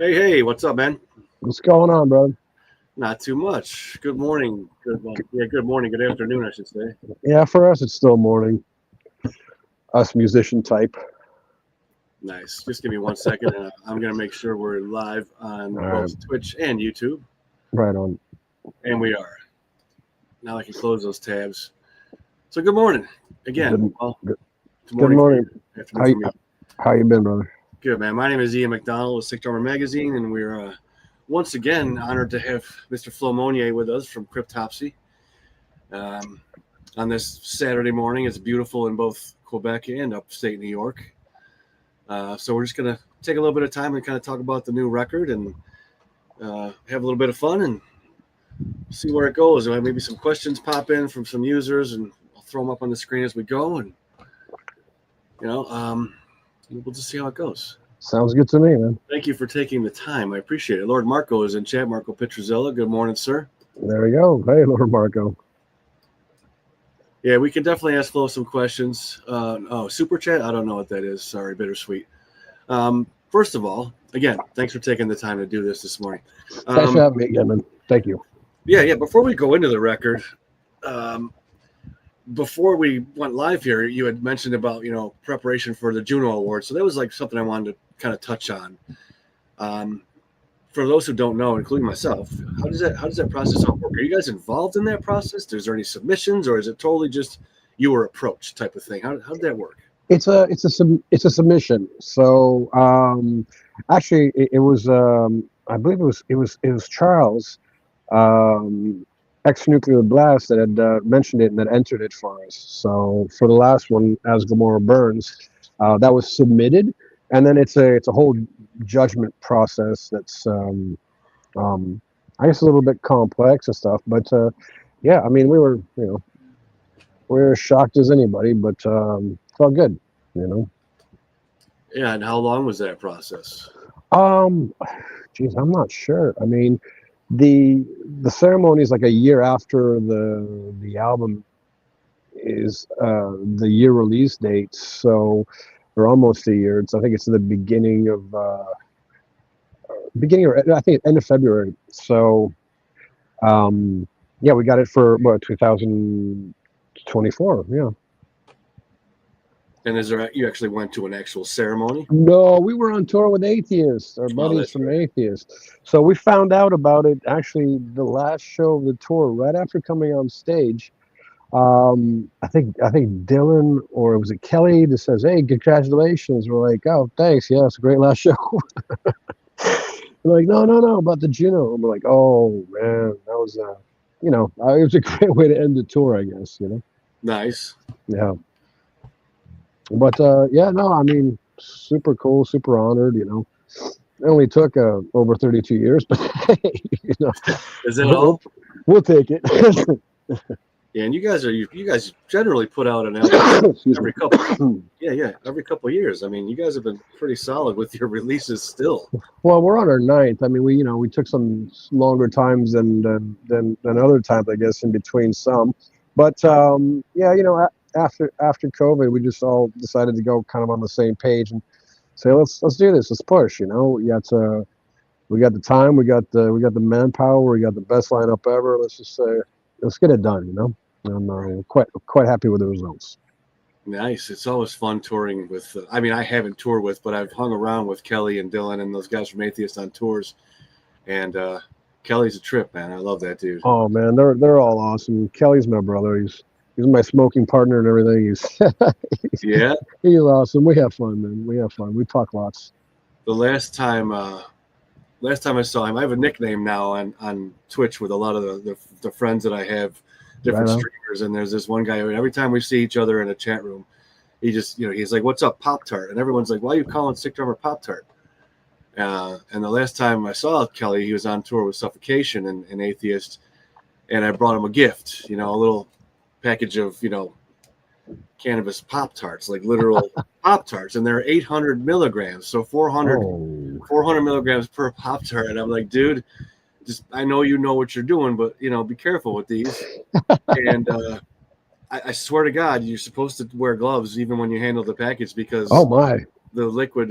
Hey, what's up, man? What's going on, brother? Not too much. Good morning. Good morning. Good afternoon, I should say. Yeah, for us, it's still morning. Us musician type. Nice. Just give me 1 second, and I'm going to make sure we're live on All both right. Twitch and YouTube. Right on. And we are. Now I can close those tabs. So good morning. Again. Good morning. Afternoon for me. How you been, brother? Good, man. My name is Ian McDonald with Sick Drummer Magazine, and we're once again honored to have Mr. Flo Mounier with us from Cryptopsy. On this Saturday morning, it's beautiful in both Quebec and upstate New York. So we're just going to take a little bit of time and kind of talk about the new record and have a little bit of fun and see where it goes. Maybe some questions pop in from some users, and I'll throw them up on the screen as we go. And, we'll just see how it goes. Sounds good to me, man. Thank you for taking the time. I appreciate it. Lord Marco is in chat. Marco Petruzella. Good morning, sir. There we go. Hey, Lord Marco. Yeah, we can definitely ask Flo some questions. Super chat? I don't know what that is. Sorry, bittersweet. First of all, again, thanks for taking the time to do this morning. Thanks for having me again, man. Thank you. Yeah. Before we go into the record, before we went live here, you had mentioned about, preparation for the Juno Award. So that was like something I wanted to kind of touch on. For those who don't know, including myself, how does that process all work? Are you guys involved in that process? Is there any submissions, or is it totally just you were approached type of thing? How did that work? It's a submission. So actually, it was I believe it was Charles, ex-nuclear blast, that had mentioned it and that entered it for us. So for the last one, As Gomorrah Burns, that was submitted, and then it's a whole judgment process that's I guess a little bit complex and stuff. But yeah, I mean, we were shocked as anybody, but it's all good, Yeah, and how long was that process? Geez, I'm not sure. I mean, the ceremony is like a year after the album is the year release date, so or almost a year. I think it's the beginning of I think end of February. So yeah, we got it for 2024. Yeah. And you actually went to an actual ceremony? No, we were on tour with Atheist, our buddies from Atheist. So we found out about it actually the last show of the tour, right after coming on stage. I think Dylan, or was it Kelly, that says, "Hey, congratulations." We're like, "Oh, thanks. Yeah, it's a great last show." We're like, no, about the Juno. And we're like, "Oh man, that was it was a great way to end the tour, I guess." Nice. Yeah. But yeah, no, I mean, super cool, super honored. It only took over 32 years, but Is that all? We'll take it. Yeah, and you guys generally put out an album every couple of years. I mean, you guys have been pretty solid with your releases still. Well, we're on our 9th. I mean, we took some longer times than other times, I guess, in between some. But yeah, after COVID, we just all decided to go kind of on the same page and say, let's do this. Let's push. We got the time, we got the manpower, we got the best lineup ever. Let's just say, let's get it done. I'm quite happy with the results. Nice. It's always fun touring with. I mean, I haven't toured with, but I've hung around with Kelly and Dylan and those guys from Atheist on tours, and Kelly's a trip, man. I love that dude. Oh man, they're all awesome. Kelly's my brother. He's my smoking partner and everything. Yeah. He's awesome. We have fun, man. We have fun. We talk lots. The last time I saw him, I have a nickname now on Twitch with a lot of the friends that I have, different streamers, and there's this one guy who every time we see each other in a chat room, he just, he's like, "What's up, Pop-Tart?" And everyone's like, "Why are you calling Sick Drummer Pop-Tart?" And the last time I saw Kelly, he was on tour with Suffocation and Atheist, and I brought him a gift, a little package of, cannabis Pop-Tarts, like literal Pop-Tarts, and they're 800 milligrams, so 400 milligrams per Pop-Tart. And I'm like, dude, I know you know what you're doing, but be careful with these. And I swear to God, you're supposed to wear gloves even when you handle the package, because oh my, the liquid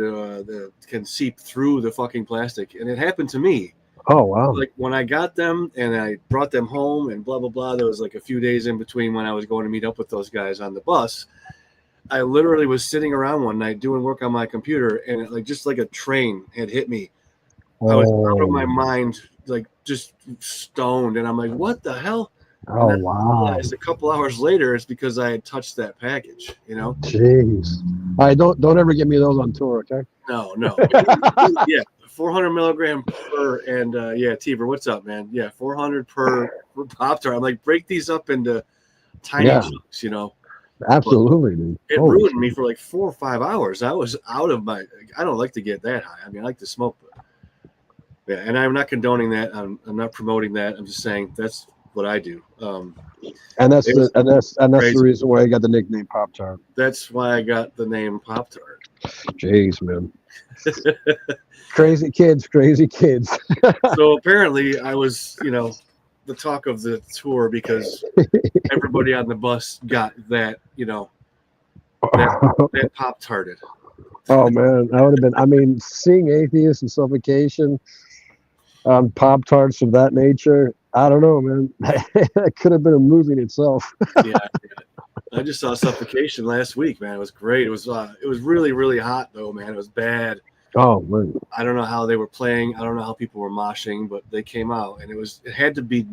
can seep through the fucking plastic, and it happened to me. Oh wow! Like when I got them and I brought them home and blah blah blah. There was like a few days in between when I was going to meet up with those guys on the bus. I literally was sitting around one night doing work on my computer, and it, like just like a train had hit me. I was out of my mind, like just stoned, and I'm like, "What the hell?" Oh and then wow! I realized a couple hours later, it's because I had touched that package. You know? Jeez! All right, don't ever get me those on tour, okay? No. Yeah, 400 milligram per, and yeah, Teaver, what's up, man? Yeah, 400 per Pop-Tart. I'm like, break these up into tiny chunks, you know? Absolutely, dude. It ruined me for like 4 or 5 hours. I was out of my. I don't like to get that high. I mean, I like to smoke, but yeah. And I'm not condoning that. I'm not promoting that. I'm just saying that's what I do. And that's the reason why I got the nickname Pop Tart. That's why I got the name Pop Tart. Jeez, man. Crazy kids. So apparently, I was, the talk of the tour because everybody on the bus got that, that Pop-Tarted. Oh man, that would have been. I mean, seeing Atheists and Suffocation, Pop-Tarts of that nature. I don't know, man. That could have been a movie in itself. Yeah, I just saw Suffocation last week, man. It was great. It was really, really hot though, man. It was bad. Oh man. I don't know how they were playing. I don't know how people were moshing, but they came out, and it had to be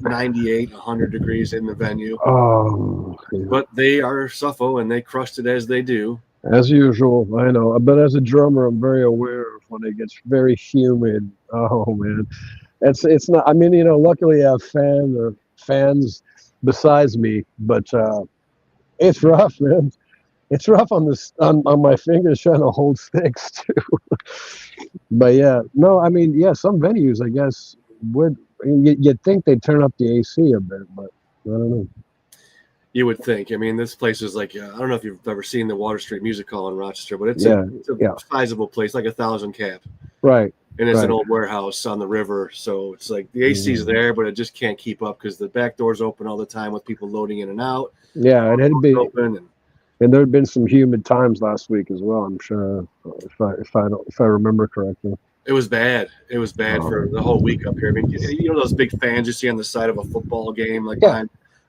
98, 100 degrees in the venue. Oh. Yeah. But they are Suffo, and they crushed it as they do. As usual, I know. But as a drummer, I'm very aware of when it gets very humid. Oh man, it's not. I mean, luckily I have fans besides me, but it's rough, man. It's rough on my fingers trying to hold sticks too. But yeah, no, I mean, yeah, some venues I guess you'd think they'd turn up the AC a bit, but I don't know. You would think. I mean, this place is like, I don't know if you've ever seen the Water Street Music Hall in Rochester, but it's a sizable place, like 1,000 cap. Right. And it's an old warehouse on the river. So it's like the AC's there, but it just can't keep up because the back door's open all the time with people loading in and out. Yeah, it had to be open. And there had been some humid times last week as well, I'm sure, if I remember correctly. It was bad. It was bad for the whole week up here. I mean, those big fans you see on the side of a football game, like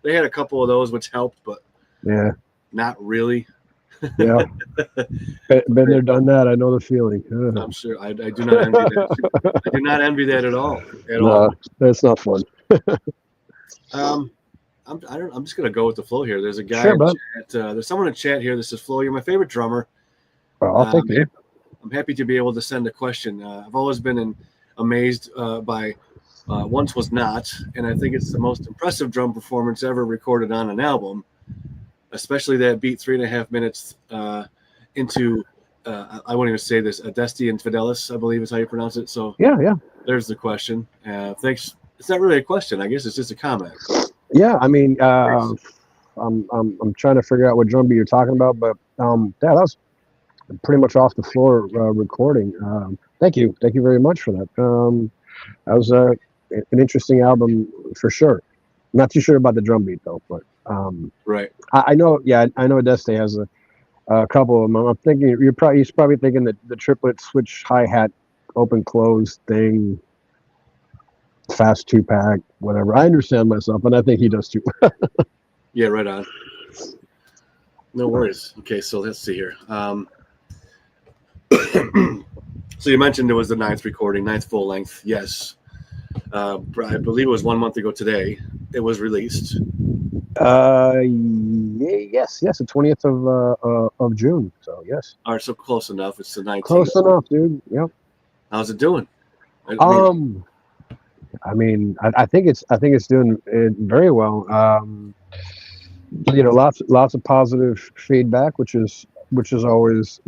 they had a couple of those, which helped, but not really. Yeah, been there, done that. I know the feeling. I'm sure. I do not envy that. I do not envy that at all. No, that's not fun. I'm just gonna go with the flow here. There's a guy in chat. There's someone in chat here that says, "Flo, you're my favorite drummer." Well, thank you. I'm happy to be able to send a question. I've always been amazed by Once Was Not, and I think it's the most impressive drum performance ever recorded on an album, especially that beat 3.5 minutes into, I won't even say this, Adesti Infidelis, I believe is how you pronounce it. So yeah. There's the question. Thanks. It's not really a question. I guess it's just a comment. Yeah, I mean, I'm trying to figure out what drum beat you're talking about, but that was pretty much off the floor recording. Thank you very much for that. That was an interesting album for sure. I'm not too sure about the drum beat though, but right. I know. Yeah, I know Adeste has a couple of them. I'm thinking he's probably thinking that the triplet switch hi-hat open close thing. Fast 2-pack, whatever. I understand myself, and I think he does too. Yeah, right on. No worries. Okay, so let's see here. So you mentioned it was the 9th recording, 9th full length. Yes. I believe it was 1 month ago today. It was released. Yes, the 20th of June. So yes. All right, so close enough. It's the 19th. Close enough, dude. Yep. How's it doing? I mean, I think it's doing very well. Lots of positive feedback, which is always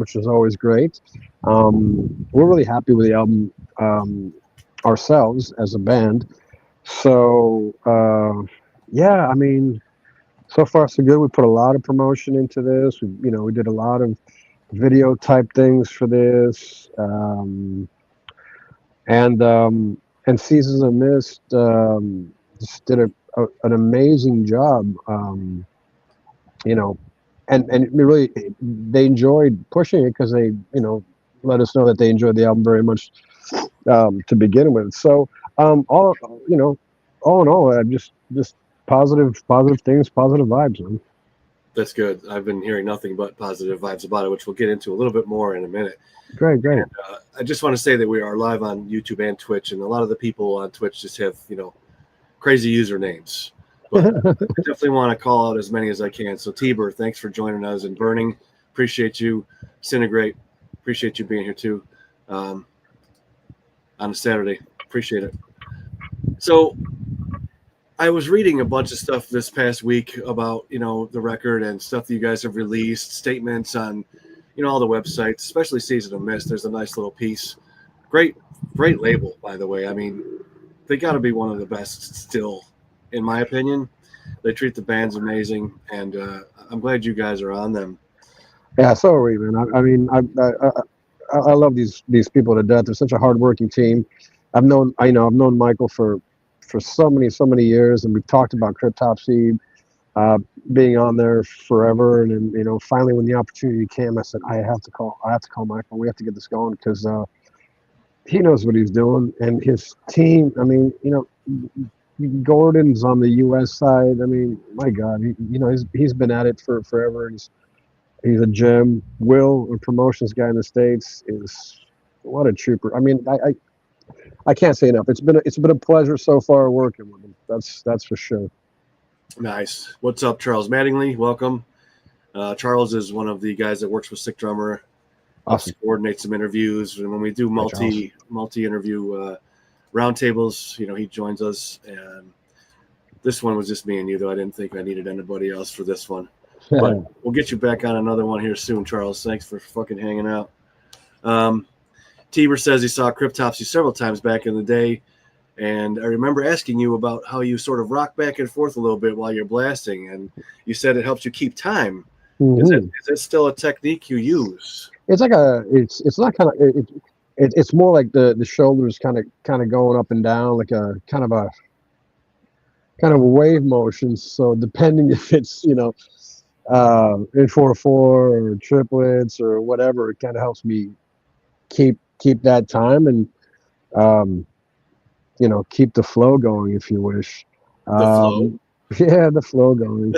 great. We're really happy with the album ourselves as a band. So yeah, I mean, so far so good. We put a lot of promotion into this. We did a lot of video type things for this, and Seasons of Mist just did an amazing job, and really they enjoyed pushing it because they let us know that they enjoyed the album very much to begin with. So all all in all, just positive things, positive vibes, man. That's good. I've been hearing nothing but positive vibes about it, which we'll get into a little bit more in a minute. Great. And, I just want to say that we are live on YouTube and Twitch, and a lot of the people on Twitch just have crazy usernames. But I definitely want to call out as many as I can. So Tiber, thanks for joining us, and Burning, appreciate you. Disintegrate, appreciate you being here too on a Saturday. Appreciate it. So I was reading a bunch of stuff this past week about the record and stuff that you guys have released, statements on all the websites, especially Season of Mist. There's a nice little piece. Great label, by the way. I mean, they got to be one of the best still, in my opinion. They treat the bands amazing, and I'm glad you guys are on them. Yeah, so are we, man. I mean, I love these people to death. They're such a hardworking team. I've known Michael for so many years, and we've talked about Cryptopsy being on there forever. And then finally, when the opportunity came, I said I have to call Michael. We have to get this going because he knows what he's doing, and his team. I mean, Gordon's on the U.S. side. I mean, my God, he's been at it for forever. He's a gem. Will, a promotions guy in the States, is what a trooper. I mean, I can't say enough. It's been a pleasure so far working with him. That's for sure. Nice. What's up, Charles Mattingly? Welcome. Charles is one of the guys that works with Sick Drummer. Awesome. Coordinates some interviews, and when we do multi interview roundtables, he joins us. And this one was just me and you, though I didn't think I needed anybody else for this one. But we'll get you back on another one here soon, Charles. Thanks for fucking hanging out. Tiber says he saw Cryptopsy several times back in the day, and I remember asking you about how you sort of rock back and forth a little bit while you're blasting, and you said it helps you keep time. Mm-hmm. Is that still a technique you use? It's like it's not kind of it's more like the shoulders kind of going up and down, like a kind of a wave motion. So depending if it's in 4/4 or triplets or whatever, it kind of helps me keep that time and keep the flow going, if you wish. The flow? Yeah, the flow going.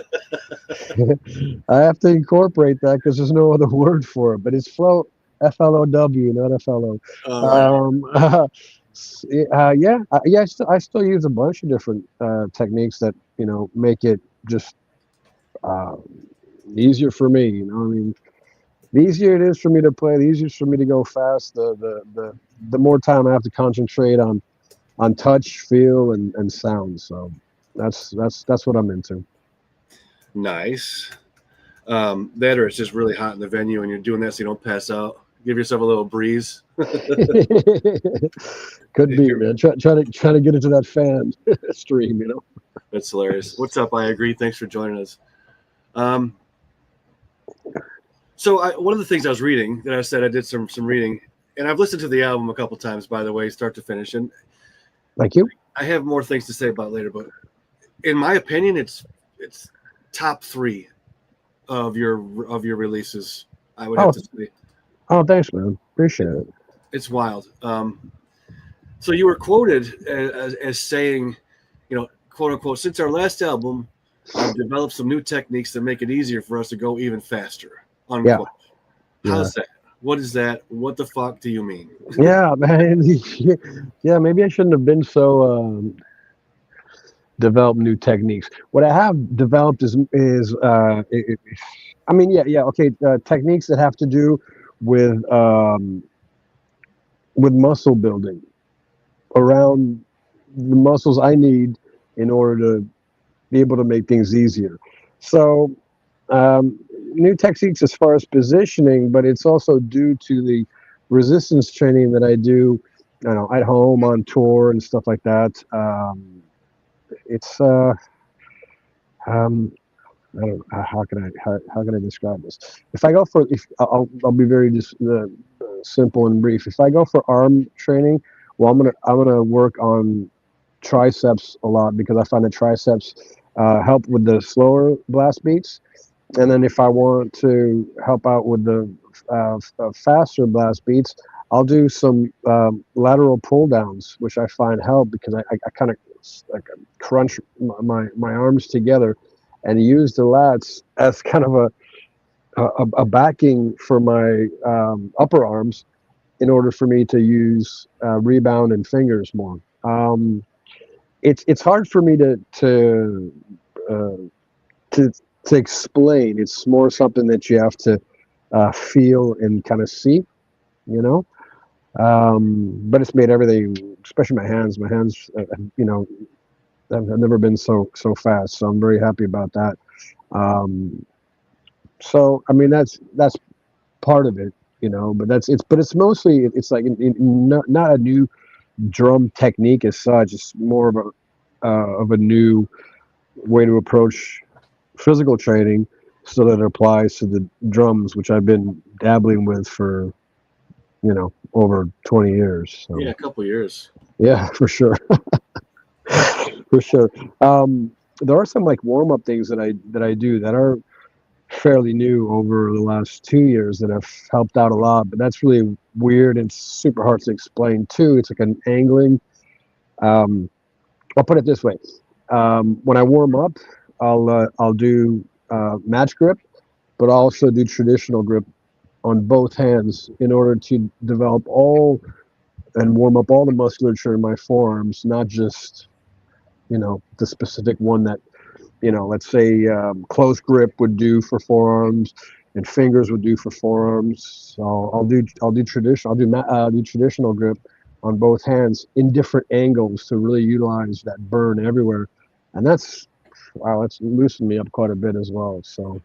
I have to incorporate that because there's no other word for it, but it's flow, FLOW, not FLO. I still use a bunch of different techniques that make it just easier for me. I mean, the easier it is for me to play, the easier it's for me to go fast, the more time I have to concentrate on touch, feel, and sound. So that's what I'm into. Nice. That or it's just really hot in the venue and you're doing that so you don't pass out. Give yourself a little breeze. Could be, man. Try to get into that fan stream, That's hilarious. What's up? I agree. Thanks for joining us. So one of the things I was reading that I said I did some reading, and I've listened to the album a couple times, by the way, start to finish. And thank you. I have more things to say about later, but in my opinion, it's top 3 of your releases. I would have to say. Oh, thanks, man. Appreciate it. It's wild. So you were quoted as saying, quote unquote, since our last album, I've developed some new techniques that make it easier for us to go even faster. Unquote. Yeah. How's that? What is that? What the fuck do you mean? Yeah, man. Yeah, maybe I shouldn't have been so develop new techniques. What I have developed is techniques that have to do with muscle building around the muscles I need in order to be able to make things easier. So new techniques as far as positioning, but it's also due to the resistance training that I do, at home, on tour, and stuff like that. It's I don't know, how can I describe this? I'll be very simple and brief. If I go for arm training, well, I'm gonna work on triceps a lot because I find that triceps help with the slower blast beats. And then if I want to help out with the faster blast beats, I'll do some lateral pull downs, which I find help because I kind of like crunch my arms together and use the lats as kind of a backing for my upper arms in order for me to use rebound and fingers more. It's hard for me uh, to to explain. It's more something that you have to feel and kind of see, you know. But it's made everything, especially my hands. My hands, you know, have never been so fast. So I'm very happy about that. Um, so I mean, that's part of it, you know. But it's mostly it's like not a new drum technique as such. It's more of a new way to approach physical training so that it applies to the drums, which I've been dabbling with for, you know, over 20 years. So. Yeah, a couple years. Yeah, for sure. For sure. There are some like warm up things that I do that are fairly new over the last 2 years that have helped out a lot, but that's really weird and super hard to explain too. It's like an angling. I'll put it this way. When I warm up, I'll do match grip, but I'll also do traditional grip on both hands in order to develop all and warm up all the musculature in my forearms, not just, you know, the specific one that, you know, let's say close grip would do for forearms and fingers would do for forearms. So I'll do traditional. Do traditional grip on both hands in different angles to really utilize that burn everywhere, and that's loosened me up quite a bit as well. So.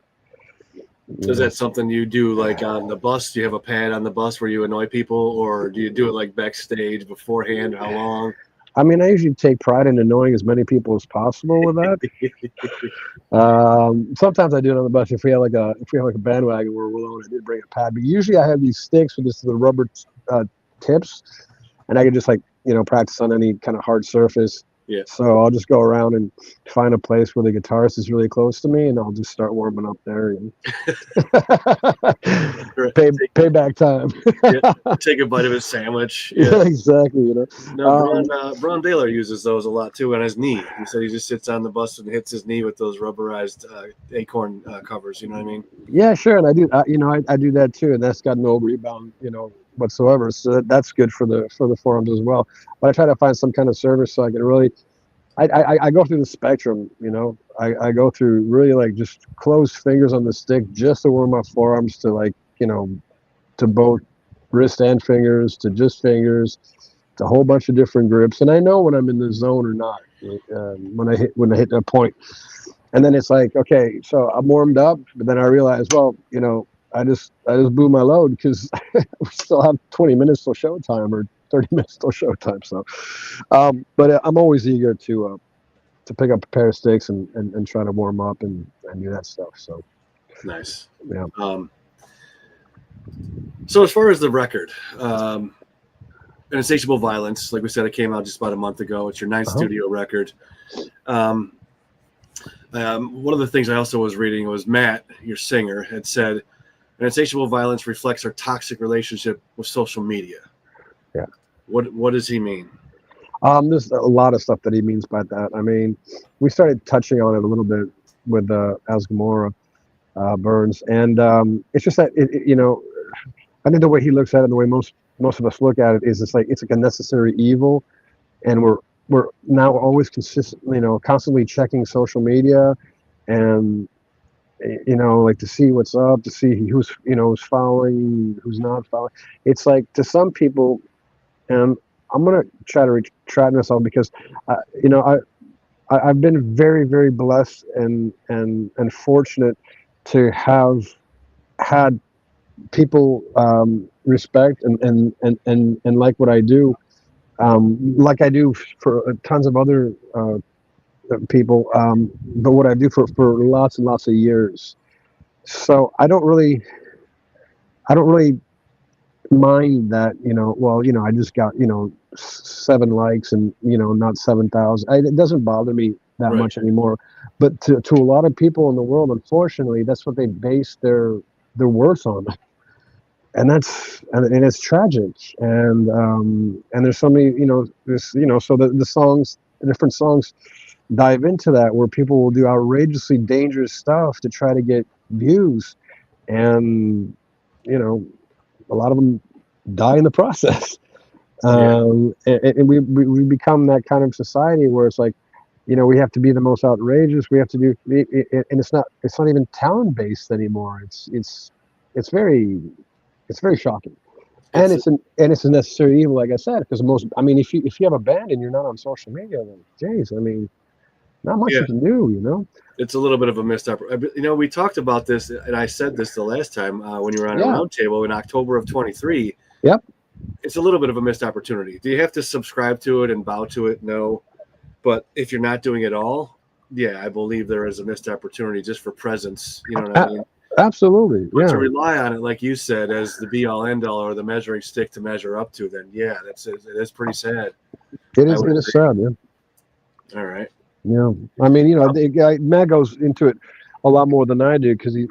Is that something you do like on the bus? Do you have a pad on the bus where you annoy people, or do you do it like backstage beforehand? How long? I mean, I usually take pride in annoying as many people as possible with that. Sometimes I do it on the bus if we have like a bandwagon where we're alone. I did bring a pad, but usually I have these sticks with just the rubber tips, and I can just like, you know, practice on any kind of hard surface. Yeah. So I'll just go around and find a place where the guitarist is really close to me, and I'll just start warming up there. And payback time. Yeah, take a bite of his sandwich. Yeah, exactly. You know. No, Braun Daler uses those a lot too on his knee. He said he just sits on the bus and hits his knee with those rubberized acorn covers. You know what I mean? Yeah, sure. And I do. You know, I do that too, and that's got no rebound, you know, whatsoever. So that's good for the forearms as well. But I try to find some kind of service so I can really. I go through the spectrum, you know. I go through really like just closed fingers on the stick just to warm up forearms to, like, you know, to both wrist and fingers, to just fingers, to a whole bunch of different grips. And I know when I'm in the zone or not when I hit that point. And then it's like, okay, so I'm warmed up, but then I realize, well, you know, I just blew my load because we still have 20 minutes till showtime or 30 minutes till showtime. So, but I'm always eager to pick up a pair of sticks and try to warm up and do that stuff. So nice. Yeah. So as far as the record, Insatiable Violence, like we said, it came out just about a month ago. It's your ninth studio record. One of the things I also was reading was Matt, your singer, had said, Insatiable Violence reflects our toxic relationship with social media. Yeah. What does he mean? There's a lot of stuff that he means by that. I mean, we started touching on it a little bit with Asgamora Burns, and it's just that you know, I think the way he looks at it, and the way most of us look at it, is it's like a necessary evil, and we're now always constantly checking social media, and you know, like to see what's up, to see who's following, who's not following. It's like, to some people, and I'm gonna try to retract myself because you know, I've been very, very blessed and fortunate to have had people respect and like what I do, like I do for tons of other people, but what I do for lots and lots of years. So I don't really mind that, you know, well, you know, I just got, you know, 7 likes and, you know, not 7,000. It doesn't bother me that much anymore. But to a lot of people in the world, unfortunately, that's what they base their worth on. And it's tragic. And there's so many, so the different songs dive into that, where people will do outrageously dangerous stuff to try to get views. And, a lot of them die in the process. And we become that kind of society where it's like, we have to be the most outrageous. We have to do, and it's not even talent based anymore. It's very shocking, and it's a necessary evil, like I said, because if you have a band and you're not on social media, then geez, not much you can do. It's a little bit of a missed opportunity. We talked about this, and I said this the last time when you were on a roundtable in October of 23. Yep. It's a little bit of a missed opportunity. Do you have to subscribe to it and bow to it? No. But if you're not doing it all, I believe there is a missed opportunity just for presence. You know what I mean? Absolutely. But to rely on it, like you said, as the be all end all or the measuring stick to measure up to, then it is pretty sad. It is sad, yeah. All right. Yeah. Matt goes into it a lot more than I do, because he's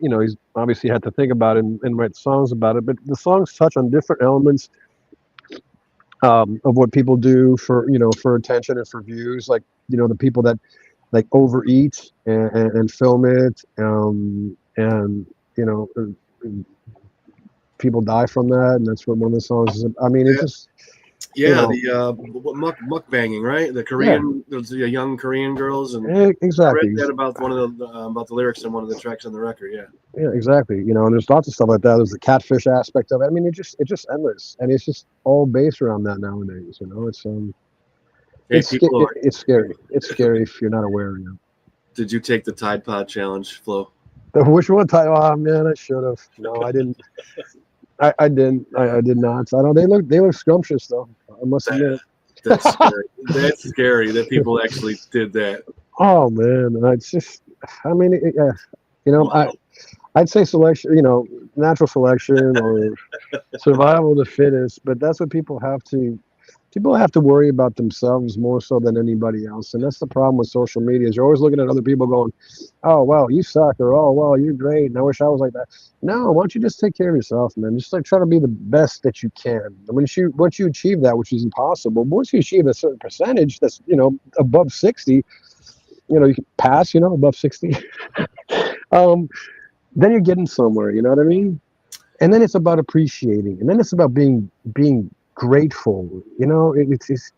obviously had to think about it and write songs about it. But the songs touch on different elements of what people do for attention and for views, like the people that like overeat and film it, and people die from that, and that's what one of the songs is. It just the mukbanging, right? The Korean, those young Korean girls, and exactly. I read that about one of the lyrics in one of the tracks on the record. Yeah, exactly. And there's lots of stuff like that. There's the catfish aspect of it. It's just endless, and it's just all based around that nowadays. It's scary. It's scary if you're not aware. Did you take the Tide Pod challenge, Flo? Which one? Oh man, I should have. No, I didn't. I didn't. I did not. I don't. They look scrumptious though. I must admit. That's scary. That's scary that people actually did that. Oh man, it's just. I'd say selection. Natural selection or survival of the fittest. But that's what people have to. People have to worry about themselves more so than anybody else, and that's the problem with social media. Is you're always looking at other people going, "Oh well, you suck," or "Oh well, you're great," and I wish I was like that. No, why don't you just take care of yourself, man? Just like try to be the best that you can. Once you achieve that, which is impossible, but once you achieve a certain percentage that's above 60, you can pass, above 60. Then you're getting somewhere. You know what I mean? And then it's about appreciating, and then it's about being grateful. It's just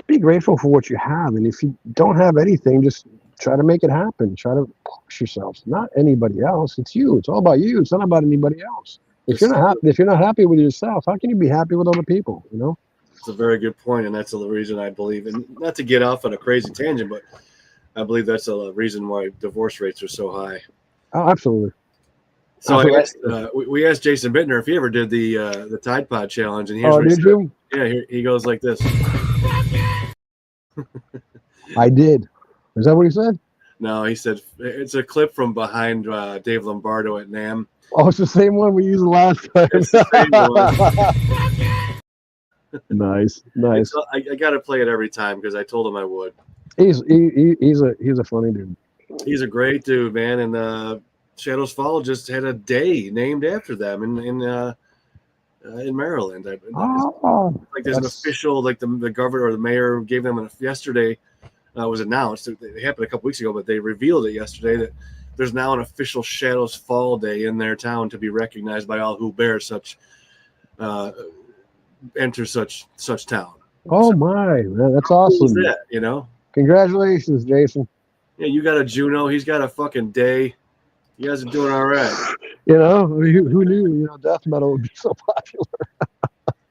be grateful for what you have, and if you don't have anything, just try to make it happen. Try to push yourself, not anybody else. It's you. It's all about you. It's not about anybody else. If you're not happy with yourself, how can you be happy with other people? It's a very good point, and that's the reason I believe, and not to get off on a crazy tangent, but I believe that's a reason why divorce rates are so high. Oh, absolutely. So we asked Jason Bittner if he ever did the Tide Pod challenge, and here's what he said. You? Yeah, he goes like this. I did. Is that what he said? No, he said it's a clip from behind Dave Lombardo at NAMM. Oh, it's the same one we used last time. It's the same one. Nice. I got to play it every time because I told him I would. He's a funny dude. He's a great dude, man, and Shadows Fall just had a day named after them in Maryland. There's an official, like the governor or the mayor gave them yesterday. Was announced. It happened a couple weeks ago, but they revealed it yesterday that there's now an official Shadows Fall Day in their town to be recognized by all who bear such enter such town. Oh my, man, that's awesome! Cool is that, Congratulations, Jason. Yeah, you got a Juno. He's got a fucking day. You guys are doing all right. Who knew? Death metal would be so popular.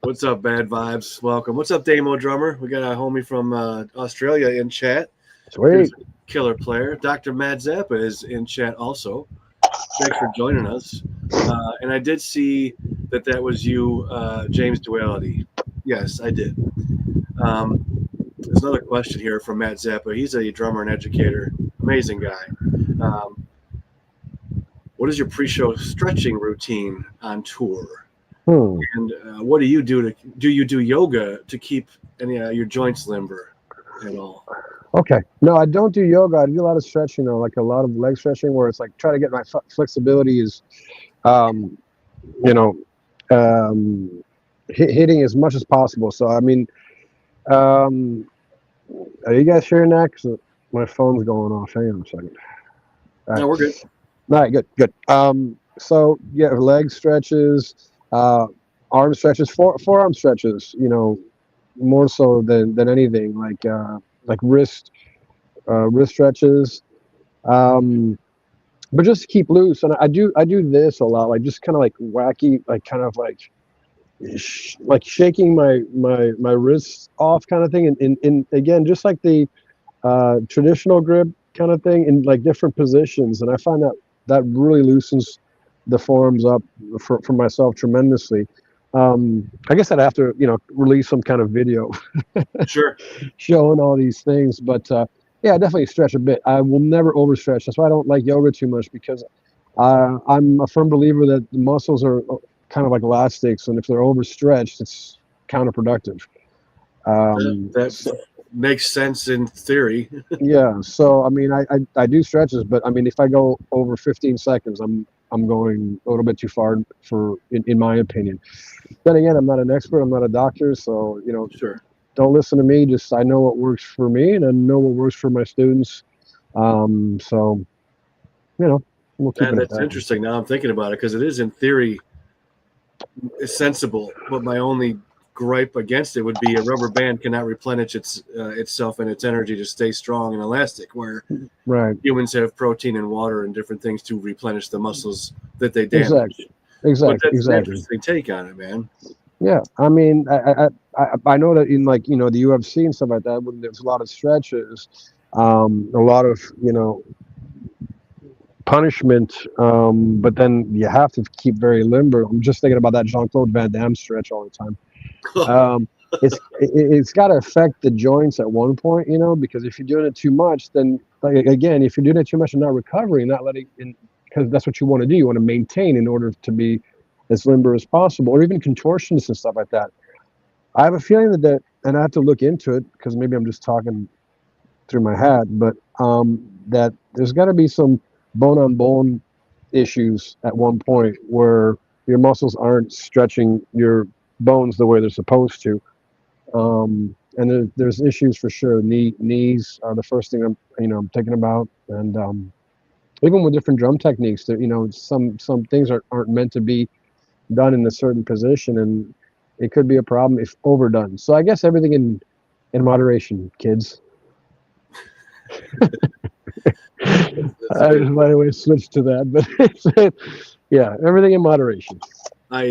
What's up, Bad Vibes? Welcome. What's up, Damo Drummer? We got a homie from Australia in chat. Sweet. Killer player. Dr. Mad Zappa is in chat also. Thanks for joining us. And I did see that was you, James Duality. Yes, I did. There's another question here from Matt Zappa. He's a drummer and educator. Amazing guy. What is your pre-show stretching routine on tour? And what do you do? Do you do yoga to keep your joints limber at all? Okay. No, I don't do yoga. I do a lot of stretching, like a lot of leg stretching, where it's like try to get my flexibility is, um, you know, um, hitting as much as possible. So I mean, um, are you guys hearing that? 'Cause my phone's going off. Hang on a second. All right. No, we're good. All right, good, good. So yeah, leg stretches, arm stretches, forearm stretches. More so than anything, like wrist stretches. Um, but just to keep loose, and I do this a lot, like just kind of like wacky, like kind of like like shaking my wrists off, kind of thing, and again, just like the traditional grip kind of thing in like different positions, and I find that really loosens the forearms up for myself tremendously. I guess I'd have to release some kind of video Sure. showing all these things, but yeah, I definitely stretch a bit. I will never overstretch. That's why I don't like yoga too much, because I'm a firm believer that the muscles are kind of like elastics, and if they're overstretched, it's counterproductive. That makes sense in theory. Yeah, so I mean, I do stretches, but I mean, if I go over 15 seconds, I'm going a little bit too far in my opinion. Then again, I'm not an expert, I'm not a doctor, so Sure. don't listen to me. Just I know what works for me, and I know what works for my students. So we'll keep it at That's that. interesting. Now I'm thinking about it, because it is in theory sensible, but my only gripe against it would be a rubber band cannot replenish itself and its energy to stay strong and elastic, where Right. humans have protein and water and different things to replenish the muscles that they damage. Exactly. But that's an Exactly. interesting take on it, man. Yeah, I mean, I know that in like the UFC and stuff like that, when there's a lot of stretches, a lot of punishment, but then you have to keep very limber. I'm just thinking about that Jean-Claude Van Damme stretch all the time. It's got to affect the joints at one point, because if you're doing it too much, then again, if you're doing it too much and not recovering, not letting in, because that's what you want to do. You want to maintain in order to be as limber as possible, or even contortions and stuff like that. I have a feeling that, and I have to look into it because maybe I'm just talking through my head, but that there's got to be some bone-on-bone issues at one point where your muscles aren't stretching your bones the way they're supposed to. And there's issues for sure. Knees are the first thing I'm thinking about, and even with different drum techniques, that some things aren't meant to be done in a certain position, and it could be a problem if overdone. So I guess everything in moderation, kids. I just by the way switch to that, but yeah, everything in moderation. I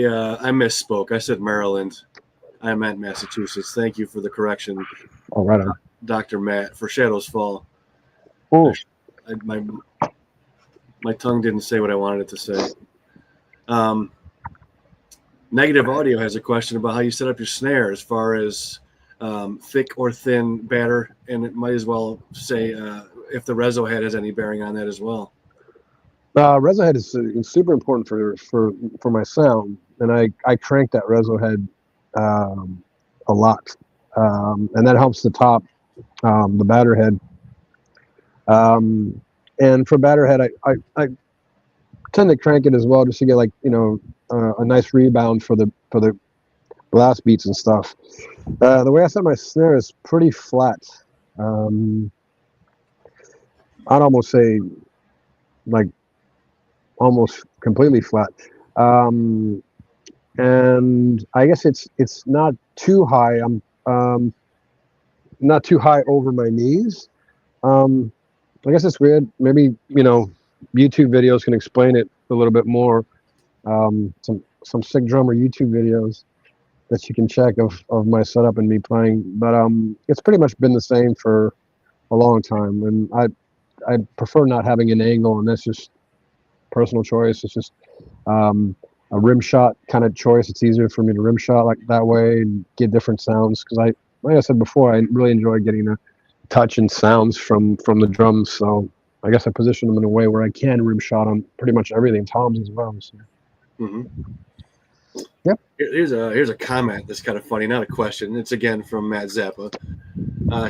misspoke. I said Maryland. I meant Massachusetts. Thank you for the correction. All right, on. Dr. Matt, for Shadows Fall. Oh, my tongue didn't say what I wanted it to say. Negative Audio has a question about how you set up your snare, as far as thick or thin batter, and it might as well say if the reso head has any bearing on that as well. Reso head is super important for my sound, and I crank that reso head a lot, and that helps the top, the batter head. And for batter head, I tend to crank it as well, just to get like a nice rebound for the blast beats and stuff. The way I set my snare is pretty flat. I'd almost say like almost completely flat. And I guess it's not too high. I'm not too high over my knees. I guess it's weird. Maybe YouTube videos can explain it a little bit more. Some sick drummer YouTube videos that you can check of my setup and me playing. But it's pretty much been the same for a long time, and I prefer not having an angle, and that's just personal choice. It's just a rim shot kind of choice. It's easier for me to rim shot like that way and get different sounds, because like I said before, I really enjoy getting a touch and sounds from the drums. So I guess I position them in a way where I can rim shot on pretty much everything, toms as well. So. Mm-hmm. Yep. Here's a comment that's kind of funny, not a question. It's again from Matt Zappa.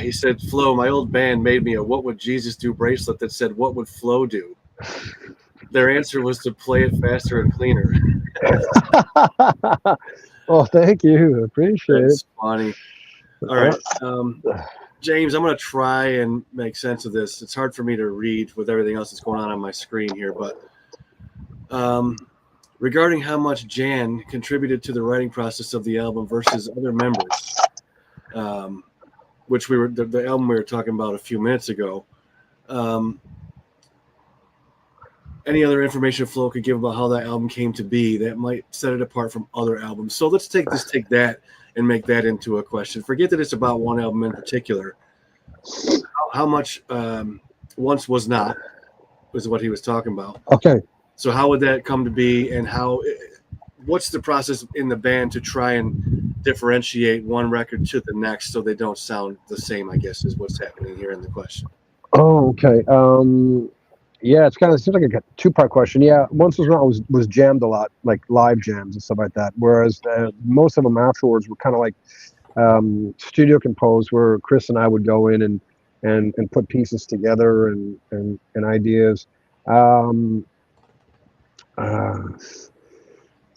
He said, Flo, my old band made me a What Would Jesus Do bracelet that said, What would Flo do? Their answer was to play it faster and cleaner. Oh, thank you. Appreciate That's it. funny. All right. James, I'm going to try and make sense of this. It's hard for me to read with everything else that's going on my screen here, but regarding how much Jan contributed to the writing process of the album versus other members, which the album we were talking about a few minutes ago. Any other information Flo could give about how that album came to be that might set it apart from other albums? So let's take that and make that into a question. Forget that it's about one album in particular. How much Once Was Not was what he was talking about. Okay. So how would that come to be, and what's the process in the band to try and differentiate one record to the next so they don't sound the same, I guess, is what's happening here in the question. Oh, okay. Yeah, it seems like a two-part question. Yeah, Once Was Not was jammed a lot, like live jams and stuff like that. Whereas most of them afterwards were kind of like studio composed, where Chris and I would go in and put pieces together and ideas.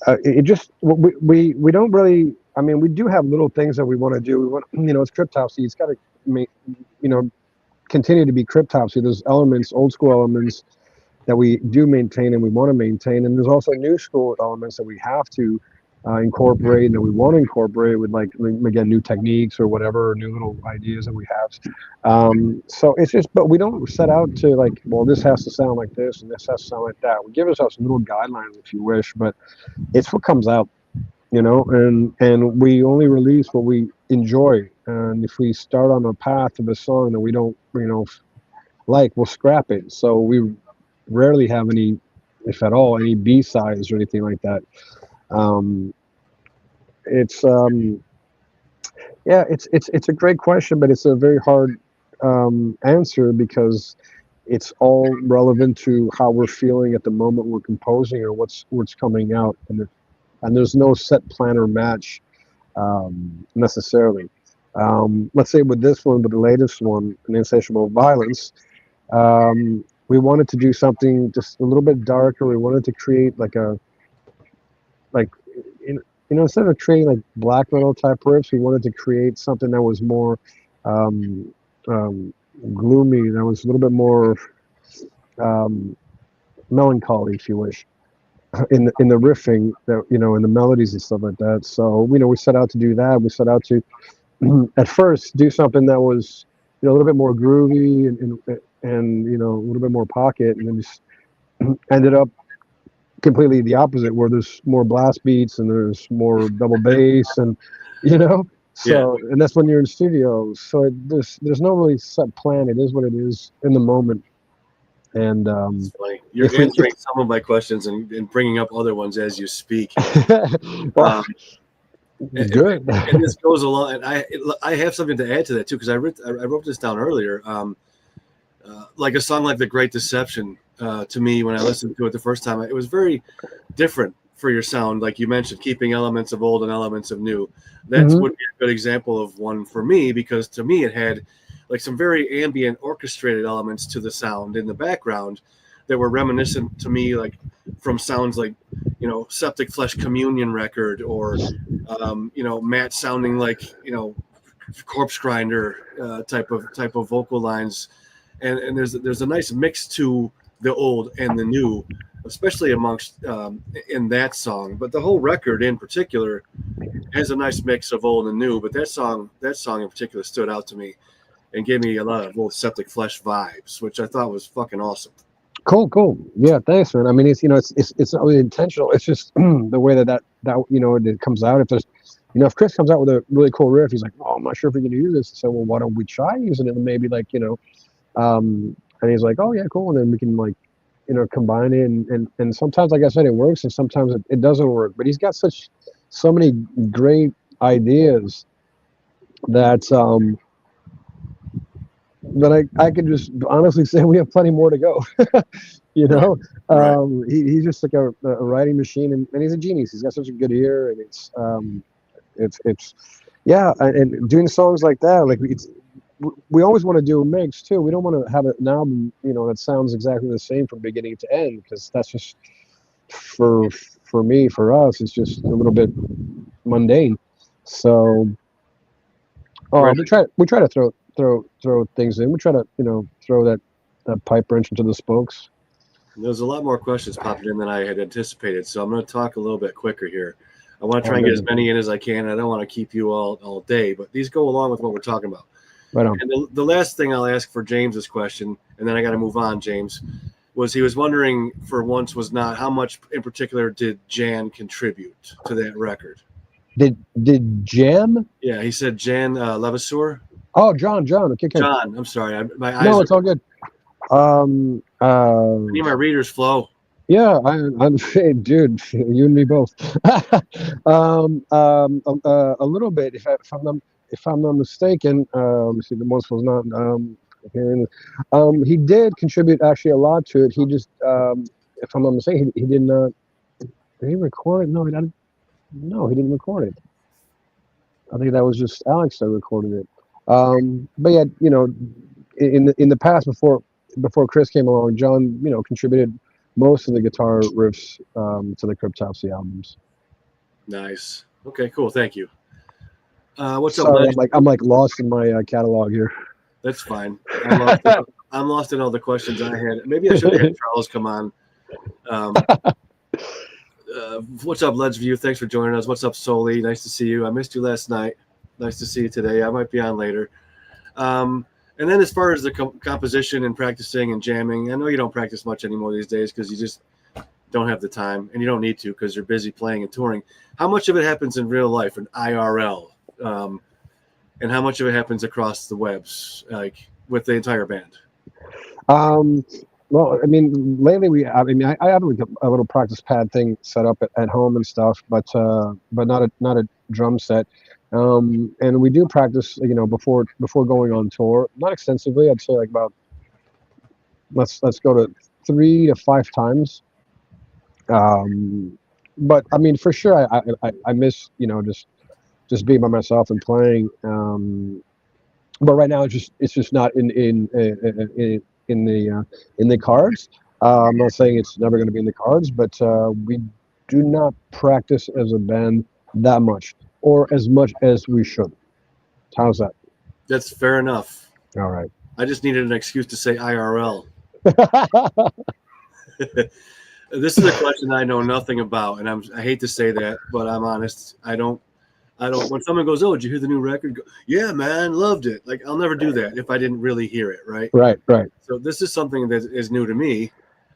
It just we don't really. I mean, we do have little things that we want to do. We want, it's Cryptopsy. It's got to, continue to be Cryptopsy. There's elements, old school elements that we do maintain and we want to maintain, and there's also new school elements that we have to incorporate and that we want to incorporate with, like, again, new techniques or whatever, or new little ideas that we have. So it's just, but we don't set out to, like, well, this has to sound like this and this has to sound like that. We give ourselves some little guidelines, if you wish, but it's what comes out, and we only release what we enjoy. And if we start on a path of a song that we don't, like, we'll scrap it. So we rarely have any, if at all, any B-sides or anything like that. It's a great question, but it's a very hard answer, because it's all relevant to how we're feeling at the moment we're composing or what's coming out, and there's no set plan or match necessarily. Let's say with this one, with the latest one, An Insatiable Violence, we wanted to do something just a little bit darker. We wanted to create instead of creating like black metal type riffs, we wanted to create something that was more gloomy, that was a little bit more melancholy, if you wish, in the riffing, that in the melodies and stuff like that. So we set out to do that. We set out to at first do something that was a little bit more groovy and a little bit more pocket, and then just ended up completely the opposite, where there's more blast beats and there's more double bass, and so yeah. And that's when you're in studio. So there's no really set plan. It is what it is in the moment. And you're answering some of my questions and bringing up other ones as you speak. Well, good. And this goes along, and I have something to add to that too, because I wrote this down earlier. Like a song like The Great Deception, to me, when I listened to it the first time, it was very different for your sound. Like you mentioned, keeping elements of old and elements of new. That would be a good example of one for me, because to me it had like some very ambient orchestrated elements to the sound in the background that were reminiscent to me, like from sounds like, Septic Flesh Communion record, or, Matt sounding like, Corpse Grinder type of vocal lines. And there's a nice mix to the old and the new, especially amongst in that song. But the whole record in particular has a nice mix of old and new. But that song in particular stood out to me and gave me a lot of old Septic Flesh vibes, which I thought was fucking awesome. Cool. Yeah, thanks, man. I mean, it's it's not really intentional. It's just the way that it comes out. If there's if Chris comes out with a really cool riff, he's like, oh, I'm not sure if we can use this. So, well, why don't we try using it? And maybe and he's like, oh yeah, cool. And then we can combine it. And sometimes, like I said, it works, and sometimes it doesn't work. But he's got so many great ideas that I could just honestly say we have plenty more to go. Right. He's just like a writing machine, and he's a genius. He's got such a good ear, and it's yeah. And doing songs like that, like we always want to do a mix too. We don't want to have an album, that sounds exactly the same from beginning to end, because that's just for us, it's just a little bit mundane. So Right. we try to throw things in. We try to throw that pipe wrench into the spokes. There's a lot more questions popping in than I had anticipated, so I'm going to talk a little bit quicker here. I want to try and get as many in as I can. I don't want to keep you all day, but these go along with what we're talking about. Right on. And the last thing I'll ask for James's question, and then I got to move on, James, was he was wondering for once was not how much in particular did Jan contribute to that record? Did Jan? Yeah, he said Jan Levasseur. Oh, John. Okay. John, I'm sorry. My eyes. No, it's all good. I need my readers, Flo. Yeah, I'm dude. You and me both. A little bit, if I'm not mistaken. See, the most was not. He did contribute actually a lot to it. He just, if I'm not mistaken, he did not. Did he record it? No, he didn't. No, he didn't record it. I think that was just Alex that recorded it. But yeah, in the past, before Chris came along, John, contributed most of the guitar riffs to the Cryptopsy albums. Nice. Okay, cool. Thank you. What's Sorry, up, I'm like lost in my catalog here. That's fine. I'm lost in all the questions I had. Maybe I should have had Charles come on. What's up, Let's View? Thanks for joining us. What's up, Soli? Nice to see you. I missed you last night. Nice to see you today. I might be on later. And then as far as the composition and practicing and jamming, I know you don't practice much anymore these days because you just don't have the time, and you don't need to because you're busy playing and touring. How much of it happens in real life, in IRL? And how much of it happens across the webs, like with the entire band? Well, I mean, lately I have like a little practice pad thing set up at home and stuff, but not a drum set. And we do practice, before going on tour. Not extensively. I'd say like about let's go to 3 to 5 times. But I mean, for sure, I miss just being by myself and playing. But right now it's just not in the cards. I'm not saying it's never going to be in the cards, but we do not practice as a band that much, or as much as we should. How's that? That's fair enough. All right. I just needed an excuse to say IRL. This is a question I know nothing about, and I hate to say that, but I'm honest. I don't. When someone goes, "Oh, did you hear the new record?" Go, "Yeah, man, loved it." Like, I'll never do that if I didn't really hear it, right? Right. So this is something that is new to me.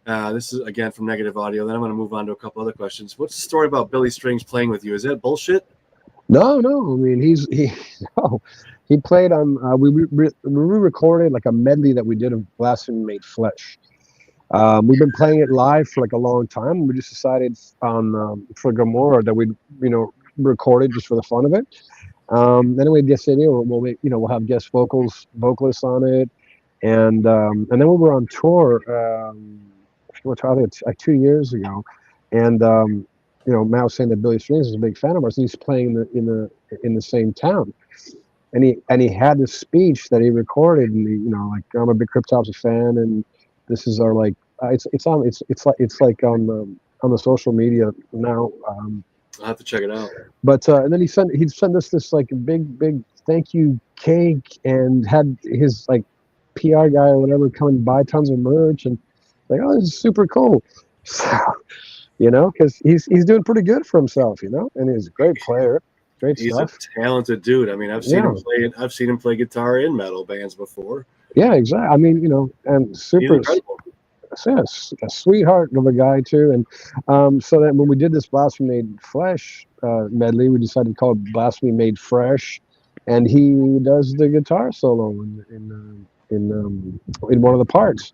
This is again from Negative Audio. Then I'm going to move on to a couple other questions. What's the story about Billy Strings playing with you? Is that bullshit? No. I mean, he played on. We re-recorded like a medley that we did of Blasphemy Made Flesh. We've been playing it live for like a long time. We just decided on for Gomorrah that we'd record it just for the fun of it. Anyway, just said we'll have guest vocalists on it, and then when we were on tour, like 2 years ago, and Matt was saying that Billy Strings is a big fan of ours, and he's playing in the same town, and he had this speech that he recorded, and like, I'm a big Cryptopsy fan, and this is our like it's like on the social media now. I'll have to check it out. But and then he'd send us this like big thank you cake, and had his like PR guy or whatever come and buy tons of merch, and like, oh, this is super cool. So, because he's doing pretty good for himself, and he's a great player, great stuff. He's a talented dude. I mean, I've seen him play guitar in metal bands before. Yeah, exactly. I mean, and super. Yes, a sweetheart of a guy too, and so that when we did this Blasphemy Made Flesh medley, we decided to call it Blasphemy Made Fresh, and he does the guitar solo in one of the parts.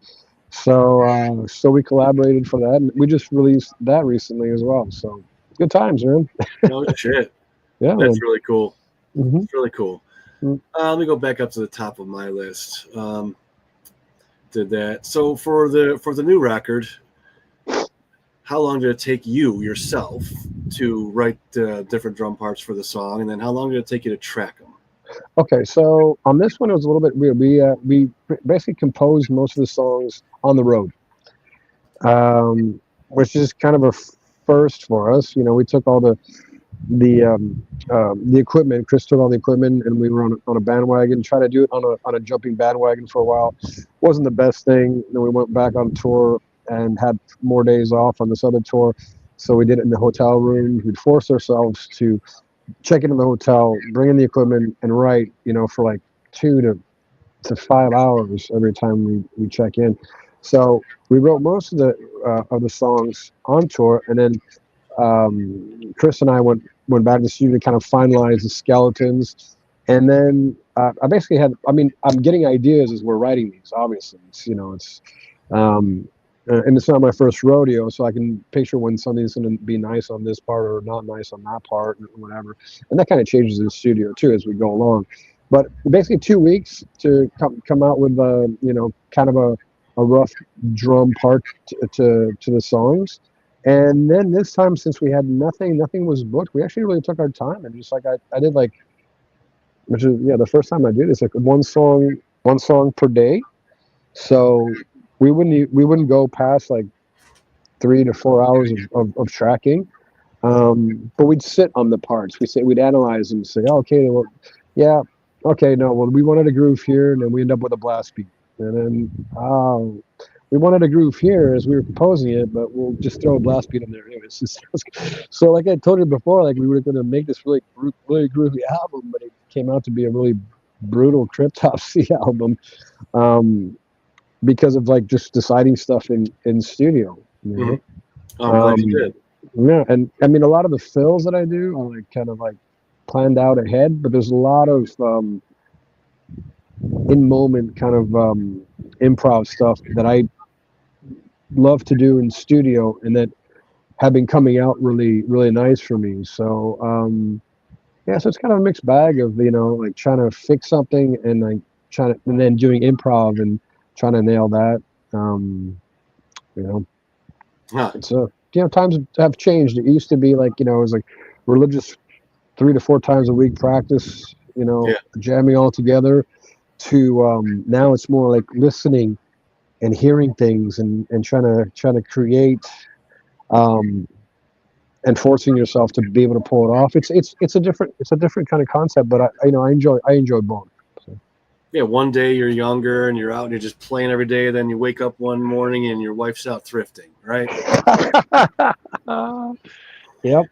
So we collaborated for that, and we just released that recently as well. So good times, man. No shit. Yeah, that's really cool. Mm-hmm. It's really cool. Mm-hmm. Let me go back up to the top of my list. Did that. So for the new record, how long did it take you yourself to write the different drum parts for the song, and then how long did it take you to track them? Okay, so on this one it was a little bit weird. We basically composed most of the songs on the road, which is kind of a first for us. You know, we took all the equipment. Chris took all the equipment, and we were on a bandwagon. Tried to do it on a jumping bandwagon for a while. Wasn't the best thing. Then we went back on tour and had more days off on this other tour. So we did it in the hotel room. We'd force ourselves to check into the hotel, bring in the equipment, and write. You know, for like 2 to 5 hours every time we check in. So we wrote most of the songs on tour, and then Chris and I went back to the studio to kind of finalize the skeletons, and then I basically had. I mean, I'm getting ideas as we're writing these. Obviously, and it's not my first rodeo, so I can picture when something's going to be nice on this part or not nice on that part, or whatever. And that kind of changes in the studio too as we go along. But basically, 2 weeks to come out with kind of a rough drum part to the songs. And then this time, since we had nothing was booked, we actually really took our time and just like I did like, which is the first time I did it's like one song per day. So we wouldn't go past like 3 to 4 hours of tracking. But we'd sit on the parts. We'd analyze them and say, oh, okay, well, yeah, okay, no, well, we wanted a groove here, and then we end up with a blast beat, and then we wanted a groove here as we were composing it, but we'll just throw a blast beat in there anyways. So like I told you before, like we were going to make this really groovy album, but it came out to be a really brutal Cryptopsy album, because of like just deciding stuff in studio. You know? Mm-hmm. I'm glad you did. Yeah, and I mean a lot of the fills that I do are like kind of like planned out ahead, but there's a lot of in moment kind of improv stuff that I love to do in studio and that have been coming out really, really nice for me. So so it's kind of a mixed bag of like trying to fix something and like and then doing improv and trying to nail that. It's times have changed. It used to be like it was like religious 3 to 4 times a week practice, jamming all together, to now it's more like listening and hearing things and trying to create and forcing yourself to be able to pull it off. It's a different kind of concept, but I enjoy both. So. Yeah, one day you're younger and you're out and you're just playing every day. Then you wake up one morning and your wife's out thrifting, right? Yep,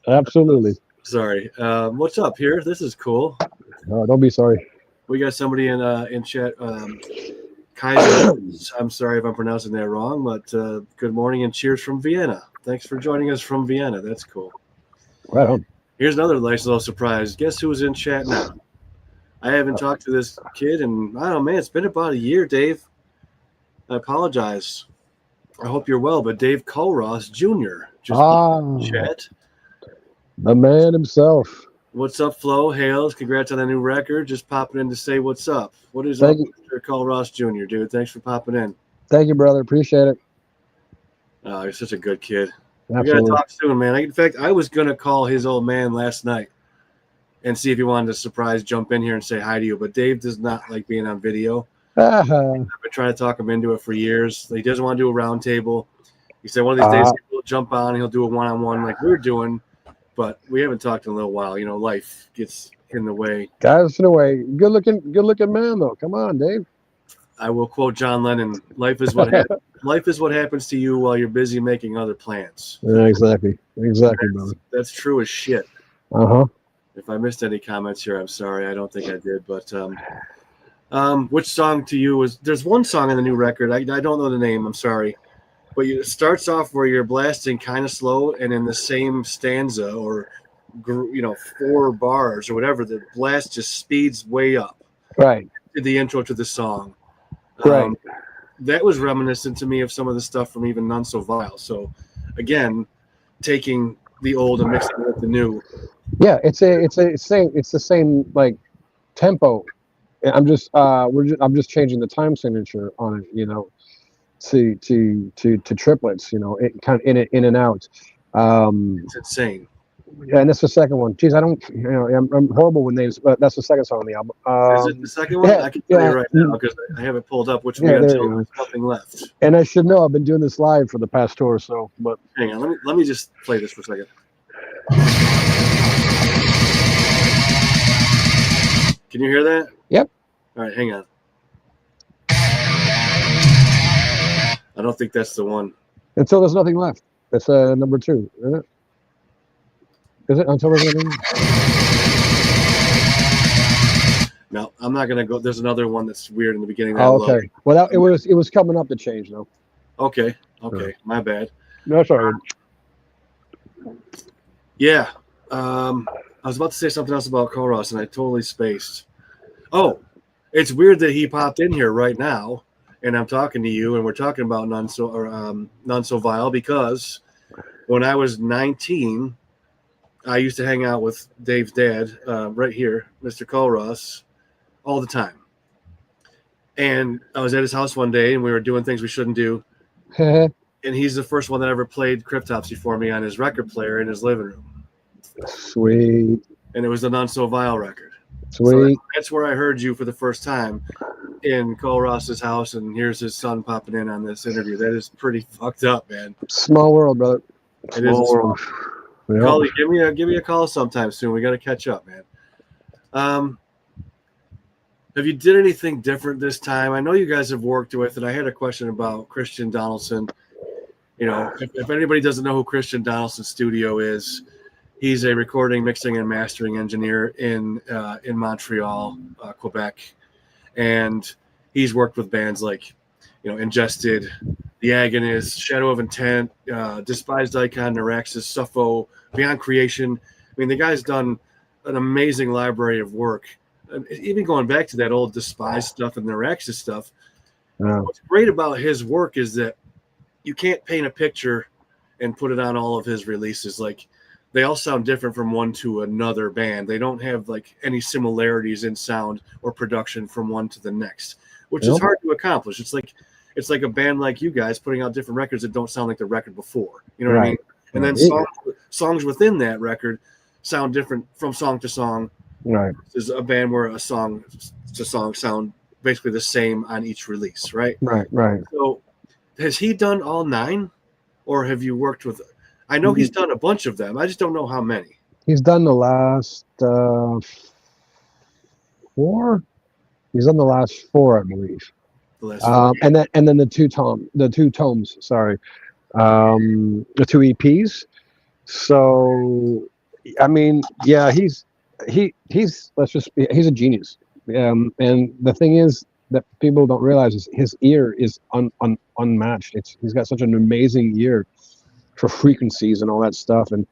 absolutely. Sorry. What's up here? This is cool. Don't be sorry. We got somebody in chat. Kaiser, I'm sorry if I'm pronouncing that wrong, but good morning and cheers from Vienna. Thanks for joining us from Vienna. That's cool. Right on. Here's another nice little surprise. Guess who's in chat now? I haven't talked to this kid, and I don't know, man, it's been about a year, Dave. I apologize. I hope you're well, but Dave Colross Jr. just chat. The man himself. What's up, Flo? Hales, congrats on the new record. Just popping in to say what's up. What is up, Mr. Colross Jr., dude? Thanks for popping in. Thank you, brother. Appreciate it. Oh, you're such a good kid. Absolutely. We got to talk soon, man. In fact, I was going to call his old man last night and see if he wanted to jump in here and say hi to you, but Dave does not like being on video. I've been trying to talk him into it for years. He doesn't want to do a round table. He said one of these days he'll jump on and he'll do a one-on-one like we're doing, but we haven't talked in a little while. Life gets in the way. Guys in the way. Good looking man, though. Come on, Dave. I will quote John Lennon, life is what happens to you while you're busy making other plans. Yeah, exactly, brother. That's true as shit. Uh-huh. If I missed any comments here, I'm sorry. I don't think I did, but which song to you was? There's one song in the new record. I don't know the name. I'm sorry, but it starts off where you're blasting kind of slow, and in the same stanza or 4 bars or whatever, the blast just speeds way up. Right. The intro to the song. Right. That was reminiscent to me of some of the stuff from even None So Vile. So, again, taking the old and mixing it with the new. Yeah, it's the same like tempo. I'm just changing the time signature on it, to triplets, it kind of in and out. It's insane. Yeah, and that's the second one. Geez, I don't, I'm horrible with names, but that's the second song on the album. Is it the second one? Yeah, I can tell you right now because I have it pulled up, which will be there Until you go. There's Nothing Left. And I should know, I've been doing this live for the past tour, so, but. Hang on, let me just play this for a second. Can you hear that? Yep. All right, hang on. I don't think that's the one. Until There's Nothing Left. That's number 2, isn't it? Is it Until There's Nothing Left? No, I'm not gonna go. There's another one that's weird in the beginning. Oh, okay. Well, it was coming up to change though. Okay. My bad. No, sorry. Yeah. I was about to say something else about Koros, and I totally spaced. Oh, it's weird that he popped in here right now, and I'm talking to you, and we're talking about None So Vile because when I was 19, I used to hang out with Dave's dad right here, Mr. Koros, all the time. And I was at his house one day, and we were doing things we shouldn't do. And he's the first one that ever played Cryptopsy for me on his record player in his living room. Sweet. And it was the None So Vile record. Sweet. So that's where I heard you for the first time in Cole Ross's house, and here's his son popping in on this interview. That is pretty fucked up, man. Small world, brother. It is a small world. Yeah. Cully, give me a call sometime soon. We got to catch up, man. Have you did anything different this time? I know you guys have worked with, and I had a question about Christian Donaldson. You know, if anybody doesn't know who Christian Donaldson's studio is, he's a recording, mixing, and mastering engineer in Montreal, Quebec, and he's worked with bands like, Ingested, The Agonist, Shadow of Intent, Despised Icon, Neuraxis, Suffo, Beyond Creation. I mean, the guy's done an amazing library of work. Even going back to that old Despised stuff and Neuraxis stuff. Yeah. What's great about his work is that you can't paint a picture and put it on all of his releases. Like, they all sound different from one to another band. They don't have like any similarities in sound or production from one to the next, which is hard to accomplish. It's like a band like you guys putting out different records that don't sound like the record before. You know what I mean? And then songs within that record sound different from song to song. Right. There's a band where a song to song sound basically the same on each release, right? Right. So has he done all 9, or have you worked with? I know he's done a bunch of them. I just don't know how many. He's done the last 4. He's done the last 4, I believe. The last 4. And then the two tomes. Sorry, the 2 EPs. So, I mean, yeah, he's a genius. And the thing is that people don't realize is his ear is unmatched. He's got such an amazing ear for frequencies and all that stuff. And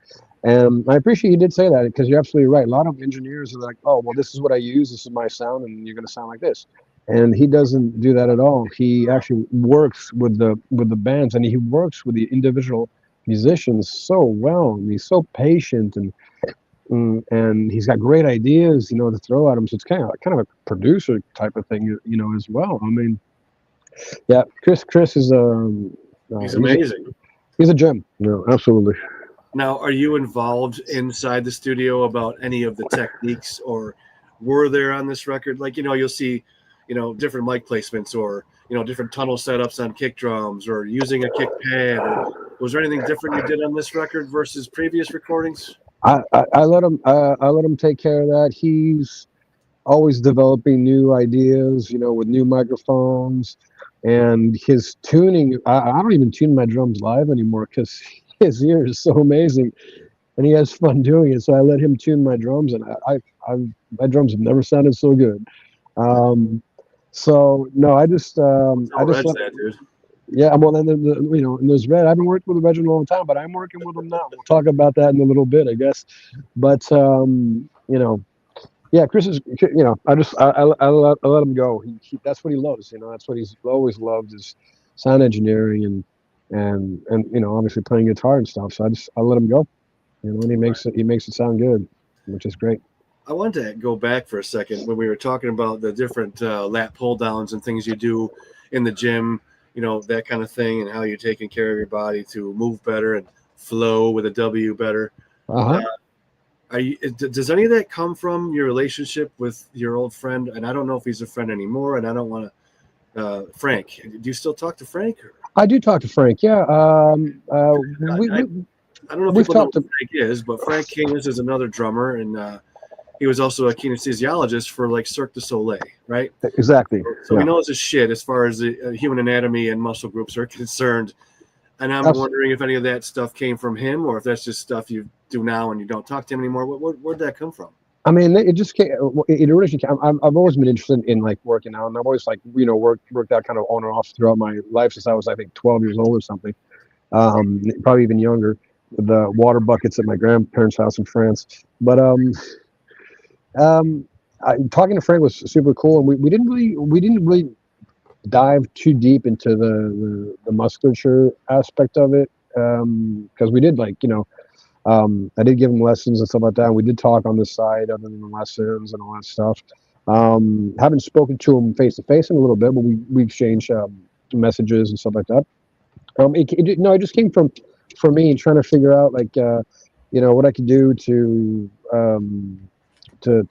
I appreciate you did say that, because you're absolutely right. A lot of engineers are like, oh, well, this is what I use. This is my sound, and you're going to sound like this. And he doesn't do that at all. He actually works with the bands, and he works with the individual musicians so well. And he's so patient, and he's got great ideas, to throw at him. So it's kind of a producer type of thing, as well. I mean, yeah, Chris is he's amazing. He's a gem. No, absolutely. Now, are you involved inside the studio about any of the techniques, or were there on this record? Like, you'll see, different mic placements, or, different tunnel setups on kick drums, or using a kick pad. Or was there anything different you did on this record versus previous recordings? I let him take care of that. He's always developing new ideas, with new microphones, and his tuning. I don't even tune my drums live anymore because his ear is so amazing, and he has fun doing it. So I let him tune my drums, and my drums have never sounded so good. So no, I just dude. Yeah, well, and there's Red. I haven't worked with Red in a long time, but I'm working with him now. We'll talk about that in a little bit, I guess. But yeah, Chris is. I let him go. He that's what he loves. That's what he's always loved, is sound engineering and obviously playing guitar and stuff. So I let him go. And he makes it sound good, which is great. I wanted to go back for a second when we were talking about the different lat pull downs and things you do in the gym. That kind of thing, and how you're taking care of your body to move better and flow with a W better. Does any of that come from your relationship with your old friend? And I don't know if he's a friend anymore, and I don't want to. Frank, do you still talk to Frank? I do talk to Frank. Yeah. I don't know if we've people know talked who Frank is, but Frank Keynes is another drummer, and he was also a kinesthesiologist for like Cirque du Soleil, right? Exactly. So he knows his shit as far as the human anatomy and muscle groups are concerned. And I'm wondering if any of that stuff came from him, or if that's just stuff you do now and you don't talk to him anymore. Where'd that come from? I mean, it just came. It originally came. I've always been interested in like working out, and I've always like worked out kind of on and off throughout my life since I was, I think, 12 years old or something. Probably even younger. The water buckets at my grandparents' house in France. But talking to Frank was super cool, and we didn't really dive too deep into the musculature aspect of it, because we did I did give him lessons and stuff like that, and we did talk on the side other than the lessons and all that stuff. Haven't spoken to him face to face in a little bit, but we exchanged messages and stuff like that. It just came from me trying to figure out what I could do to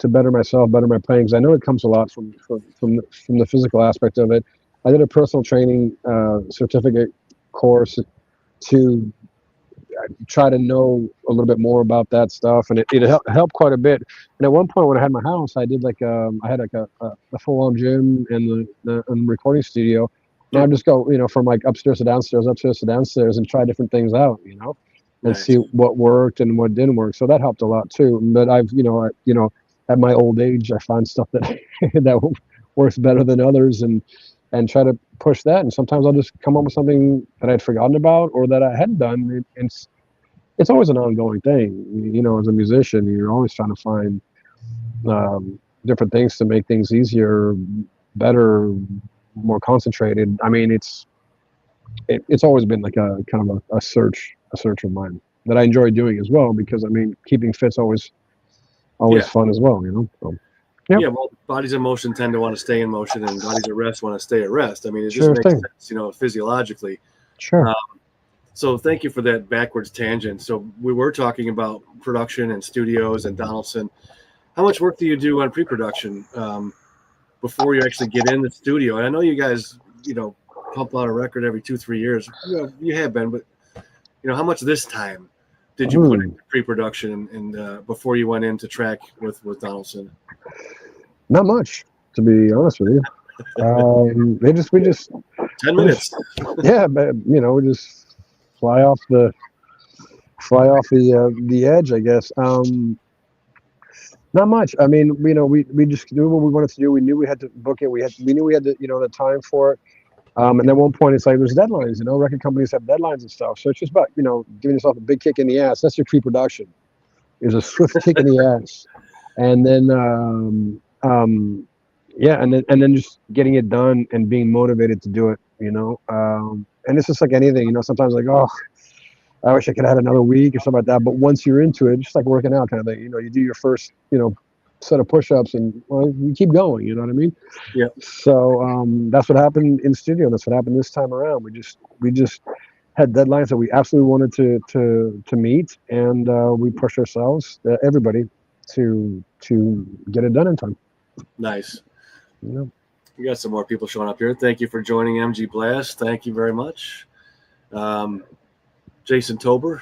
better myself, better my playing. Because I know it comes a lot from the physical aspect of it. I did a personal training certificate course to try to know a little bit more about that stuff, and it helped quite a bit. And at one point when I had my house, I did I had a full-on gym and the recording studio. And I'd just go, from like upstairs to downstairs, and try different things out, and Nice. see what worked and what didn't work. So that helped a lot too. But I've, at my old age, I find stuff that that works better than others, and try to push that. And sometimes I'll just come up with something that I'd forgotten about or that I hadn't done. It's always an ongoing thing. As a musician, you're always trying to find different things to make things easier, better, more concentrated. I mean, it's always been like a kind of a search of mine that I enjoy doing as well, because I mean, keeping fit's always fun as well, So, yeah, well, bodies in motion tend to want to stay in motion, and bodies at rest want to stay at rest. I mean, it just makes sense, physiologically. Sure. So thank you for that backwards tangent. So we were talking about production and studios and Donaldson. How much work do you do on pre-production before you actually get in the studio? And I know you guys, pump out a record every 2-3 years. You have been, but how much this time did you put into pre-production and before you went in to track with Donaldson? Not much, to be honest with you. We just 10 minutes. Yeah, but we just fly off the edge, I guess. Not much. I mean, we just knew what we wanted to do. We knew we had to book it. We knew we had the time for it. And at one point, it's like there's deadlines. Record companies have deadlines and stuff. So it's just about giving yourself a big kick in the ass. That's your pre-production. It's a swift kick in the ass, and then and then just getting it done and being motivated to do it. And it's just like anything. Sometimes like, oh, I wish I could have had another week or something like that. But once you're into it, just like working out kind of thing. You do your first set of push-ups, and you keep going. You know what I mean? Yeah. So that's what happened in studio. That's what happened this time around. We just had deadlines that we absolutely wanted to meet, and we pushed ourselves, everybody, to get it done in time. Nice. Yeah. We got some more people showing up here. Thank you for joining MG Blast. Thank you very much. Jason Tober,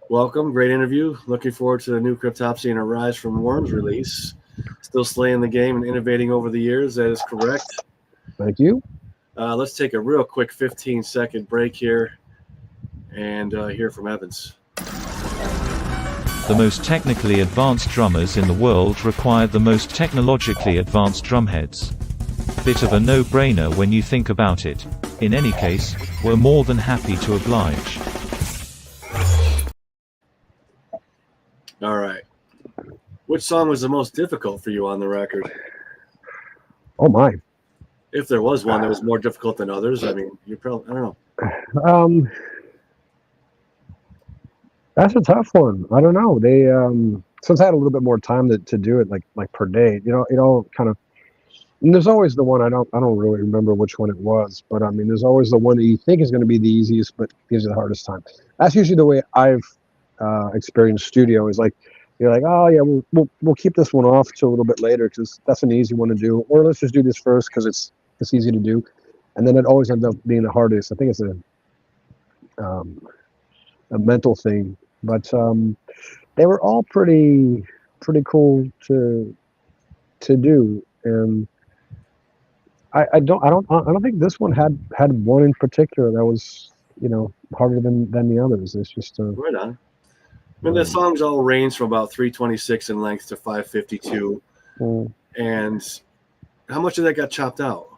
welcome. Great interview. Looking forward to the new Cryptopsy and Arise from Worms release. Still slaying the game and innovating over the years. That is correct. Thank you. Let's take a real quick 15-second break here and hear from Evans. The most technically advanced drummers in the world require the most technologically advanced drumheads. Bit of a no-brainer when you think about it. In any case, we're more than happy to oblige. All right. Which song was the most difficult for you on the record? Oh my. If there was one that was more difficult than others, I mean, you probably, I don't know. That's a tough one. I don't know. They since I had a little bit more time to do it like per day, it all kind of. And there's always the one I don't really remember which one it was, but I mean, there's always the one that you think is going to be the easiest, but gives you the hardest time. That's usually the way I've experienced studio. Is like you're like, oh yeah, we'll keep this one off till a little bit later because that's an easy one to do, or let's just do this first because it's easy to do, and then it always ends up being the hardest. I think it's a mental thing, but they were all pretty cool to do, and I don't think this one had one in particular that was harder than the others. It's just right on. I mean, the songs all range from about 326 in length to 552. And how much of that got chopped out?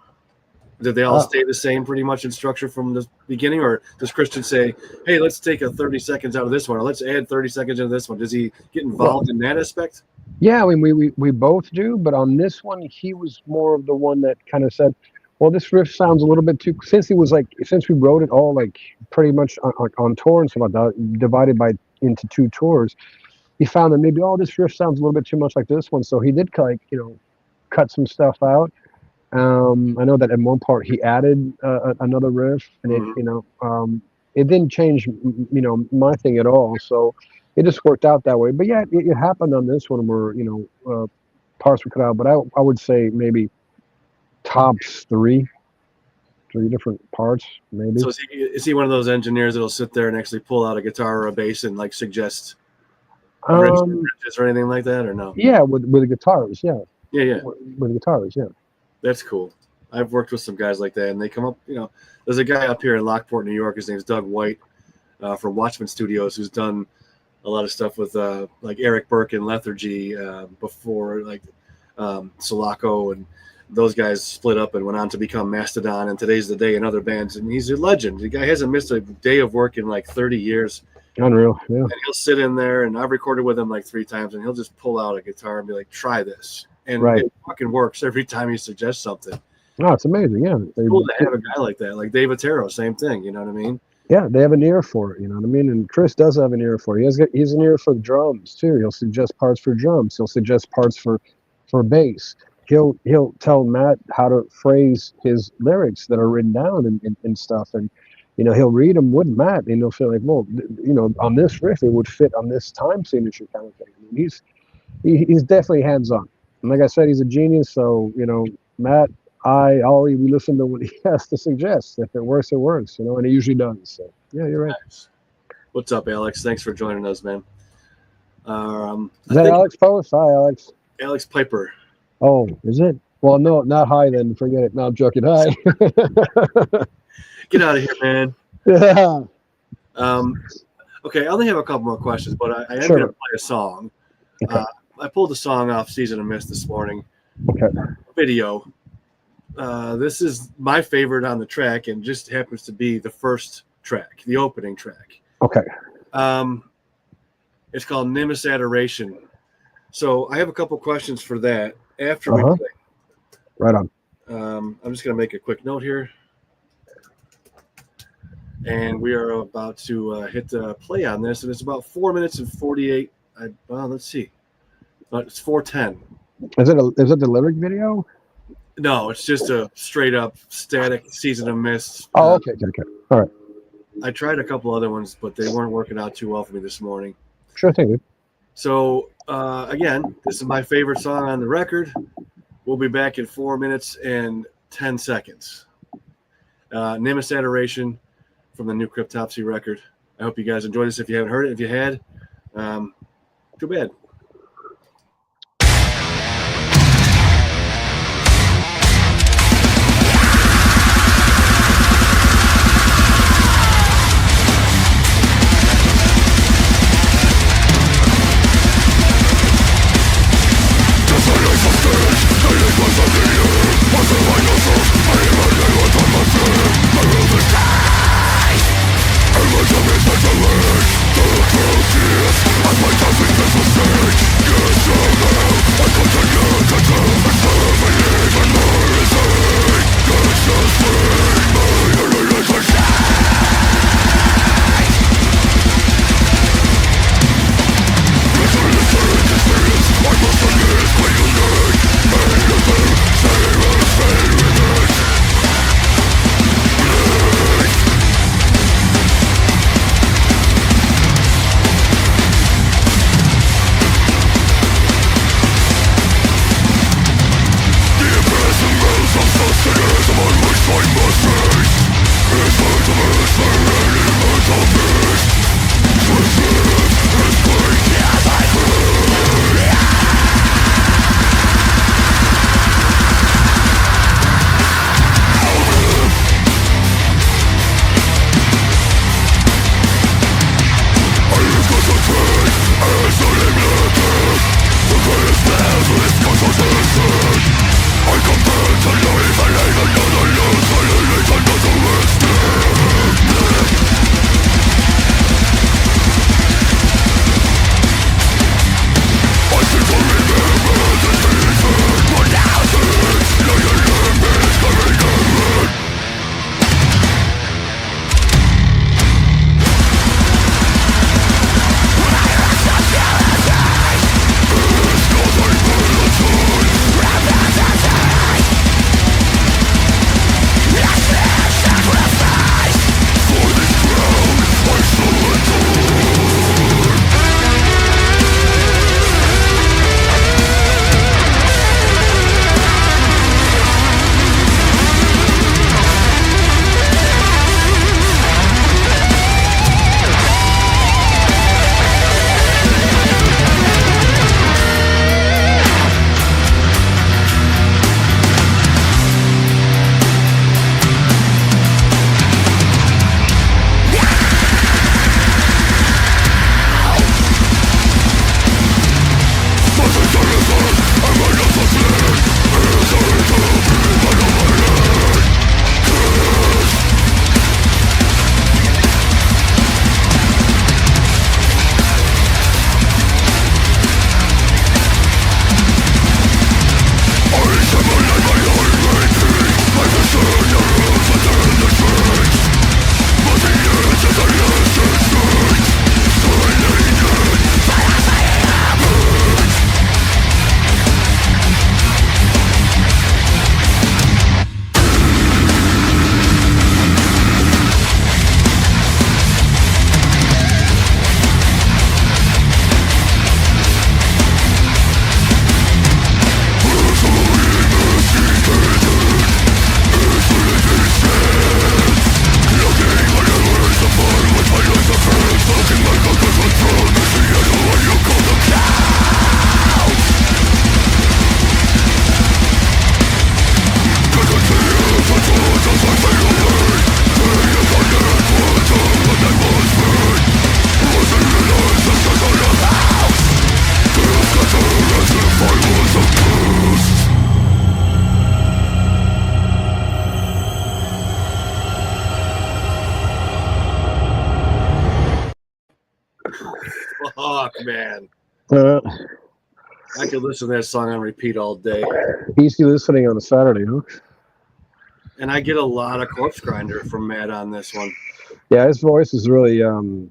Did they all stay the same pretty much in structure from the beginning? Or does Christian say, hey, let's take 30 seconds out of this one, or let's add 30 seconds into this one? Does he get involved in that aspect? Yeah, I mean, we both do. But on this one, he was more of the one that kind of said, well, this riff sounds a little bit too, since we wrote it all like pretty much on tour and stuff like that, divided into 2 tours, he found that maybe, this riff sounds a little bit too much like this one. So he did cut some stuff out. I know that at one part he added another riff, and it didn't change, my thing at all. So it just worked out that way. But yeah, it happened on this one where, parts were cut out. But I would say maybe tops 3 different parts, maybe. So is he one of those engineers that'll sit there and actually pull out a guitar or a bass and like suggest bridges or anything like that, or no? Yeah, with the guitars, yeah. Yeah. With guitars, yeah. That's cool. I've worked with some guys like that, and they come up, there's a guy up here in Lockport, New York. His name's Doug White from Watchman Studios, who's done a lot of stuff with like Eric Burke and Lethargy before, like Sulaco, and those guys split up and went on to become Mastodon and Today's the Day and other bands. And he's a legend. The guy hasn't missed a day of work in like 30 years. Unreal, yeah. And he'll sit in there, and I've recorded with him like 3 times, and he'll just pull out a guitar and be like, try this. And it fucking works every time he suggests something. Oh, it's amazing, yeah. It's cool to have a guy like that, like Dave Otero, same thing, you know what I mean? Yeah, they have an ear for it, you know what I mean? And Chris does have an ear for it. He's an ear for the drums, too. He'll suggest parts for drums. He'll suggest parts for bass. He'll tell Matt how to phrase his lyrics that are written down and stuff. And, he'll read them with Matt, and he'll feel like, well, on this riff, it would fit on this time signature kind of thing. I mean, he's definitely hands-on. And like I said, he's a genius. So, Matt, we listen to what he has to suggest. If it works, it works, and it usually does. So, yeah, you're right. Nice. What's up, Alex? Thanks for joining us, man. Is that Alex Post? Hi, Alex. Alex Piper. Oh, is it? Well, no, not hi then. Forget it. No, I'm joking. Hi. Get out of here, man. Yeah. Okay, I only have a couple more questions, but I am going to play a song. Okay. I pulled a song off Season of Mist this morning. Okay. Video. This is my favorite on the track, and just happens to be the first track, the opening track. Okay. It's called Nimbus Adoration. So I have a couple questions for that after we play. Right on. I'm just going to make a quick note here. And we are about to hit play on this, and it's about 4 minutes and 48. Let's see. It's 4:10. Is it the lyric video? No, it's just a straight up static Season of Mist. Oh, okay. All right. I tried a couple other ones, but they weren't working out too well for me this morning. Sure thing, dude. So, again, this is my favorite song on the record. We'll be back in 4 minutes and 10 seconds. Nimbus Adoration from the new Cryptopsy record. I hope you guys enjoyed this. If you haven't heard it, if you had, too bad. I Man, Uh, I could listen to that song on repeat all day. easy listening on a Saturday, huh? And I get a lot of Corpse Grinder from Matt on this one. Yeah, his voice is really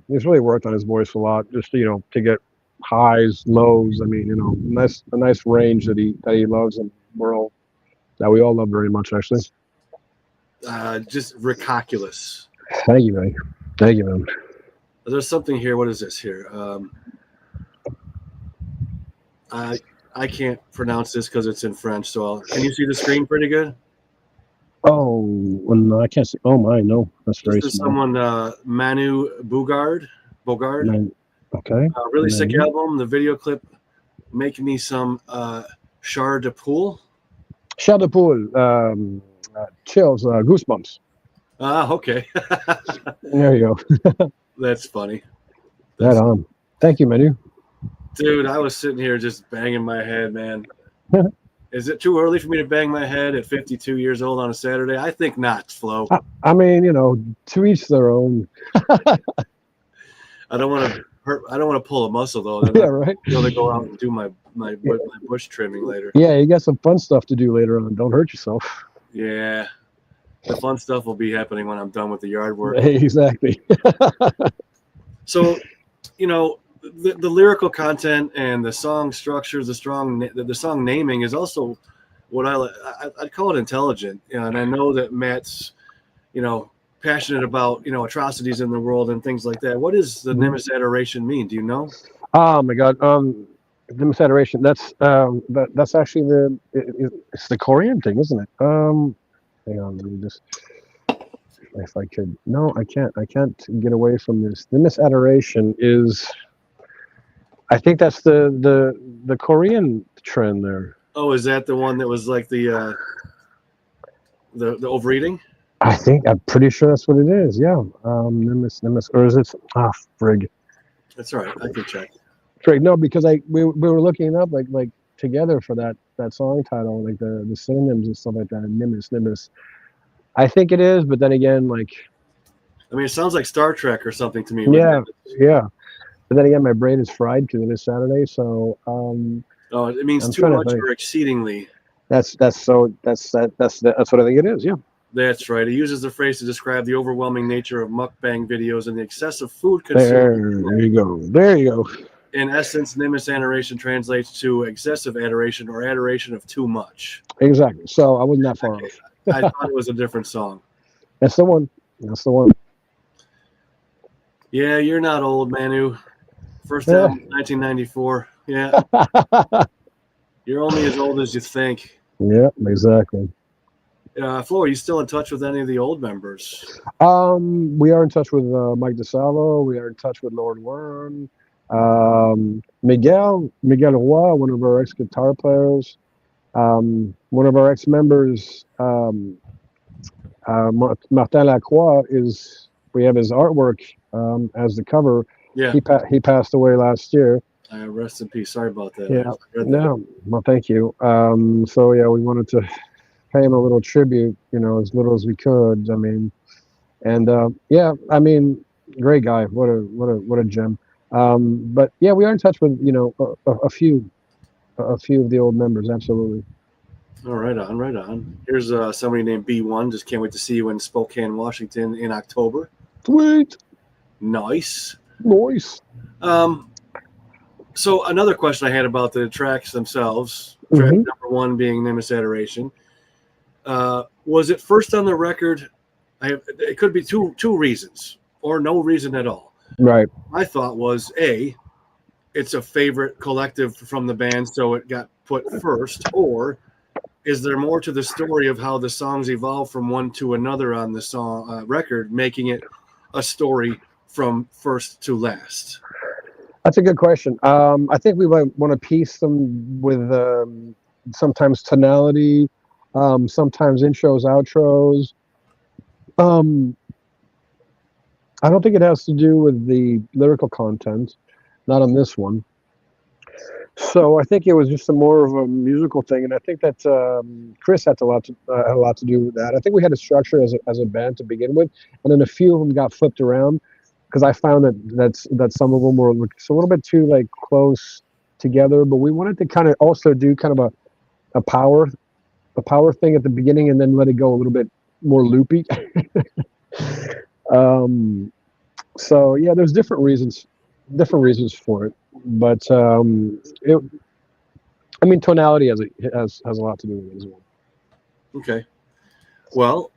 he's really worked on his voice a lot, just to get highs, lows. I mean, a nice range that he loves, and we all love very much, actually. Just ridiculous. Thank you, man. Thank you, man. There's something here. What is this here? I can't pronounce this because it's in French. So can you see the screen pretty good? Oh, well, I can't see. Oh my, no, that's very This is small. someone, Manu Bogard. Okay. Really sick album. The video clip, Make Me Some Char de Poule. Char de Poule, chills, goosebumps. Okay. There you go. That's funny. Right on. Thank you, Manu. Dude, I was sitting here just banging my head, man. Is it too early for me to bang my head at 52 years old on a Saturday? I think not, Flo. I mean, to each their own. I don't want to hurt. I don't want to pull a muscle though. Yeah, right. To go out and do my bush trimming later. Yeah, you got some fun stuff to do later on. Don't hurt yourself. Yeah, the fun stuff will be happening when I'm done with the yard work. Exactly. So, the lyrical content and the song structures, the song naming is also what I'd call it intelligent. And I know that Matt's, passionate about, atrocities in the world and things like that. What does the Nimbus Adoration mean? Do you know? Oh my God. Nimbus Adoration. That's actually it's the Korean thing, isn't it? Hang on, let me just. If I could, no, I can't get away from this. Nimbus Adoration is. I think that's the Korean trend there. Oh, is that the one that was like the overeating? I'm pretty sure that's what it is. Yeah. Nimbus, or is it? Frig. That's all right. I can check. Frig. No, because we were looking it up like together for that song title, like the synonyms and stuff like that. Nimbus. I think it is, but then again, it sounds like Star Trek or something to me. Yeah. But then again, my brain is fried because it is Saturday. So. Oh, it means too much or exceedingly. That's what I think it is. Yeah. That's right. He uses the phrase to describe the overwhelming nature of mukbang videos and the excessive food consumption. There you go. In essence, Nimbus adoration translates to excessive adoration or adoration of too much. Exactly. So I wasn't that far off. I thought it was a different song. That's the one. Yeah, you're not old, Manu. First album, 1994. Yeah. You're only as old as you think. Yeah, exactly. Flo, are you still in touch with any of the old members? We are in touch with Mike DeSalvo. We are in touch with Lord Worm. Miguel Roy, one of our ex-guitar players. One of our ex-members, Martin Lacroix, we have his artwork as the cover. Yeah. He passed away last year. Rest in peace. Sorry about that. Yeah. No. Well, thank you. So yeah, we wanted to pay him a little tribute, as little as we could. Great guy. What a gem. But yeah, we are in touch with a few of the old members. Absolutely. All right on. Here's somebody named B1. Just can't wait to see you in Spokane, Washington in October. Sweet. Nice. So another question I had about the tracks themselves. Track number 1 being Nimbus Adoration. Was it first on the record? It could be two reasons or no reason at all. Right. My thought was it's a favorite collective from the band, so it got put first, or is there more to the story of how the songs evolve from one to another on the song record, making it a story from first to last? That's a good question. I think we might want to piece them with sometimes tonality, sometimes intros, outros. I don't think it has to do with the lyrical content, not on this one. So I think it was just more of a musical thing, and I think that Chris had a lot to do with that. I think we had a structure as a band to begin with, and then a few of them got flipped around. because I found that some of them were just a little bit too like close together, but we wanted to kind of also do kind of a power thing at the beginning and then let it go a little bit more loopy. So yeah, there's different reasons for it, but tonality has a lot to do with it as well. Okay. Well,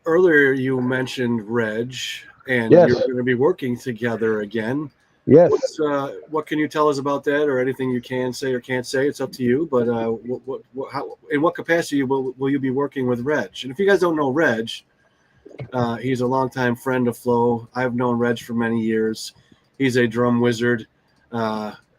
earlier you mentioned Reg, and Yes. you're going to be working together again. Yes. What can you tell us about that, or anything you can say or can't say? It's up to you. But how, in what capacity will you be working with Reg? And if you guys don't know Reg, he's a longtime friend of Flo. I've known Reg for many years. He's a drum wizard.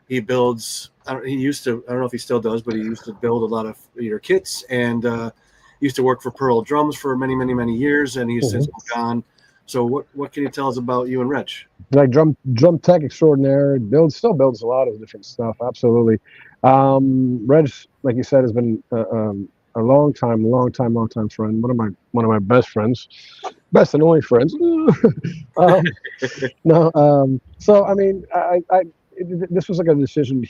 He builds. He used to. I don't know if he still does, but he used to build a lot of your kits, and used to work for Pearl Drums for many, many, many years, and he's since gone. So what can you tell us about you and Reg? Like drum tech extraordinaire. Still builds a lot of different stuff. Absolutely. Reg, like you said, has been a long time friend. One of my best friends, best and only friends. No. So I mean, this was like a decision.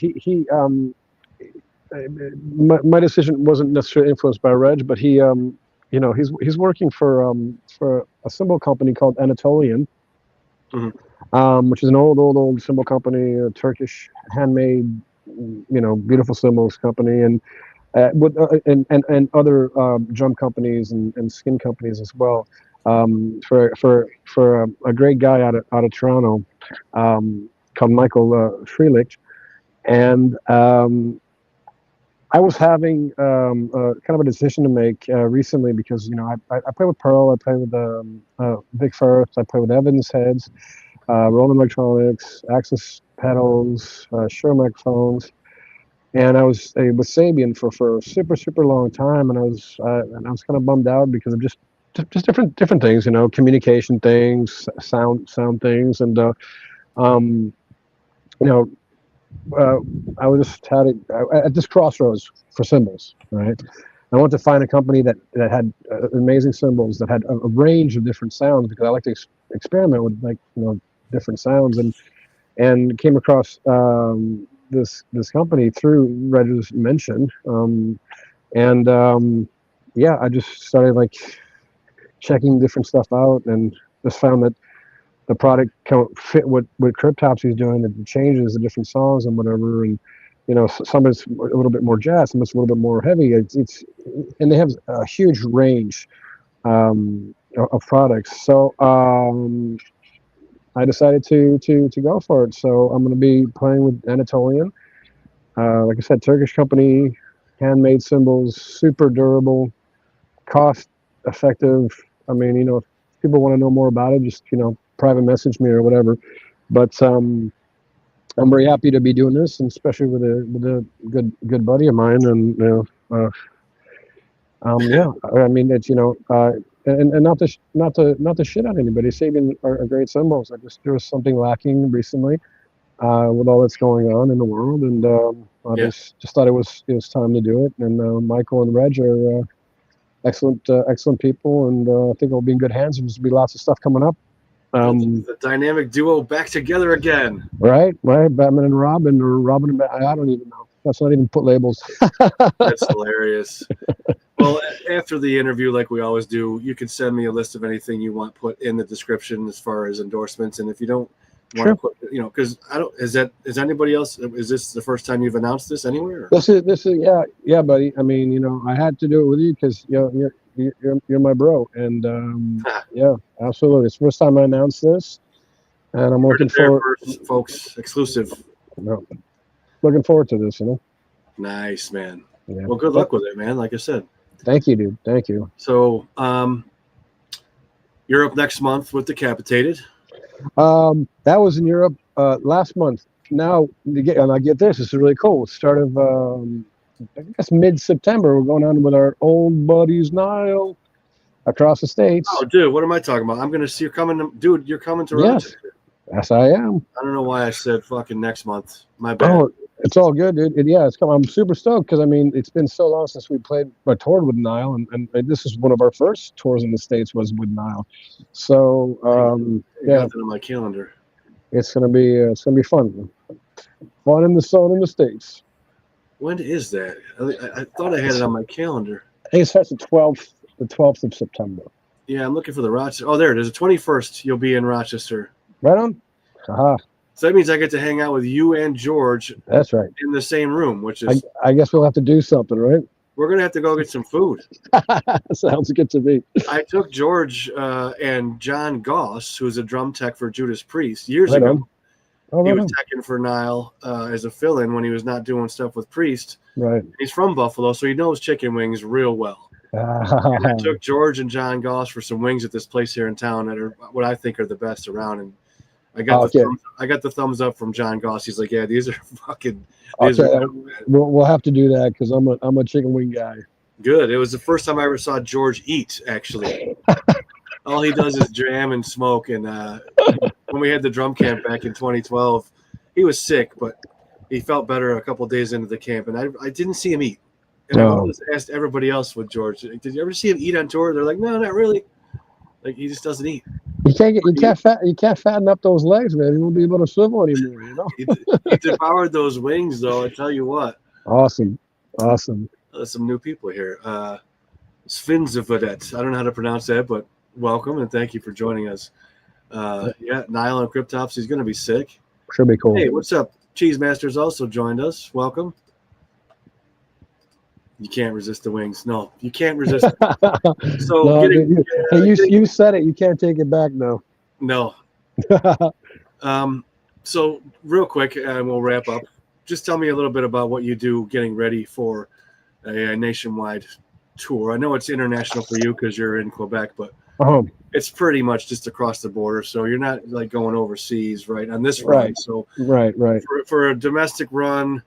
My decision wasn't necessarily influenced by Reg, but he he's working for a cymbal company called Anatolian, which is an old cymbal company, a Turkish handmade, beautiful cymbals company, and with and other drum companies and skin companies as well. For a great guy out of Toronto, called Michael Frelich, and I was having kind of a decision to make recently because I play with Pearl, I play with Big Firth, I play with Evans heads, Roland electronics, Axis pedals, Shure microphones, and I was with Sabian for a super long time, and I was kind of bummed out because of just different things, communication things, sound things, and I was just at this crossroads for cymbals, right? I wanted to find a company that had amazing cymbals, that had a range of different sounds, because I like to experiment with different sounds, and came across this company through Reg's mention, I just started checking different stuff out, and just found that the product fit what Cryptopsy is doing. It changes the different songs and whatever, and some of it's a little bit more jazz, some of it's a little bit more heavy. And they have a huge range of products. So I decided to go for it. So I'm going to be playing with Anatolian. Like I said, Turkish company, handmade cymbals, super durable, cost effective. I mean, if people want to know more about it, just private message me or whatever. But I'm very happy to be doing this, and especially with a good buddy of mine. And I mean, it's and not to shit on anybody. Sabian are great cymbals. There was something lacking recently with all that's going on in the world, and I just thought it was time to do it. And Michael and Reg are excellent people, and I think it'll be in good hands. There's be lots of stuff coming up. The dynamic duo back together again. Right. Batman and Robin, or Robin and Batman. I don't even know. Let's not even put labels. That's hilarious. Well, after the interview, like we always do, you can send me a list of anything you want put in the description as far as endorsements. And if you don't want to put, because is anybody else? Is this the first time you've announced this anywhere? This is yeah, buddy. I mean, I had to do it with you because you're my bro, and yeah, absolutely. It's the first time I announced this, and I'm looking forward, folks. Exclusive. Looking forward to this, Nice, man. Yeah. Well, good luck with it, man. Like I said. Thank you, dude. Thank you. So, you're up next month with Decapitated. That was in Europe last month. Now, I get this. This is really cool. Start of I guess mid-September, we're going on with our old buddies NILE across the states. Oh, dude, what am I talking about? I'm going to see you coming. Dude, you're coming to Rochester. Yes, I am. I don't know why I said fucking next month. My bad. Oh, it's all good, dude. It's coming. I'm super stoked because, I mean, it's been so long since we toured with NILE, and this is one of our first tours in the States was with NILE. So, got that on my calendar. It's gonna be fun. Fun in the sun in the States. When is that? I thought I had it on my calendar. I think it starts the 12th of September. Yeah, I'm looking for the Rochester. Oh, there it is. The 21st, you'll be in Rochester. Right on. Aha. So that means I get to hang out with you and George. That's right. In the same room, which is. I guess we'll have to do something, right? We're gonna have to go get some food. Sounds good to me. I took George and John Goss, who's a drum tech for Judas Priest, years ago. He was teching for NILE as a fill-in when he was not doing stuff with Priest. Right. He's from Buffalo, so he knows chicken wings real well. And I took George and John Goss for some wings at this place here in town that are what I think are the best around. And I got the thumbs up from John Goss. He's like, "Yeah, these are fucking." We'll have to do that because I'm a chicken wing guy. Good. It was the first time I ever saw George eat. Actually, all he does is jam and smoke. And when we had the drum camp back in 2012, he was sick, but he felt better a couple of days into the camp, and I didn't see him eat. And I always asked everybody else with George, "Did you ever see him eat on tour?" They're like, "No, not really. Like he just doesn't eat." You can't fatten up those legs, man. You won't be able to swivel anymore. You know. He devoured those wings, though. I tell you what. Awesome. There's some new people here. Svinzavedet. I don't know how to pronounce that, but welcome and thank you for joining us. NILE and Cryptopsy is going to be sick. Should be cool. Hey, what's up? Cheese Masters also joined us. Welcome. You can't resist the wings. No, you can't resist it. So no, you said it. You can't take it back now. No. So real quick, and we'll wrap up. Just tell me a little bit about what you do getting ready for a nationwide tour. I know it's international for you because you're in Quebec, but it's pretty much just across the border. So you're not like going overseas, right? On this run. Right. So right. For a domestic run,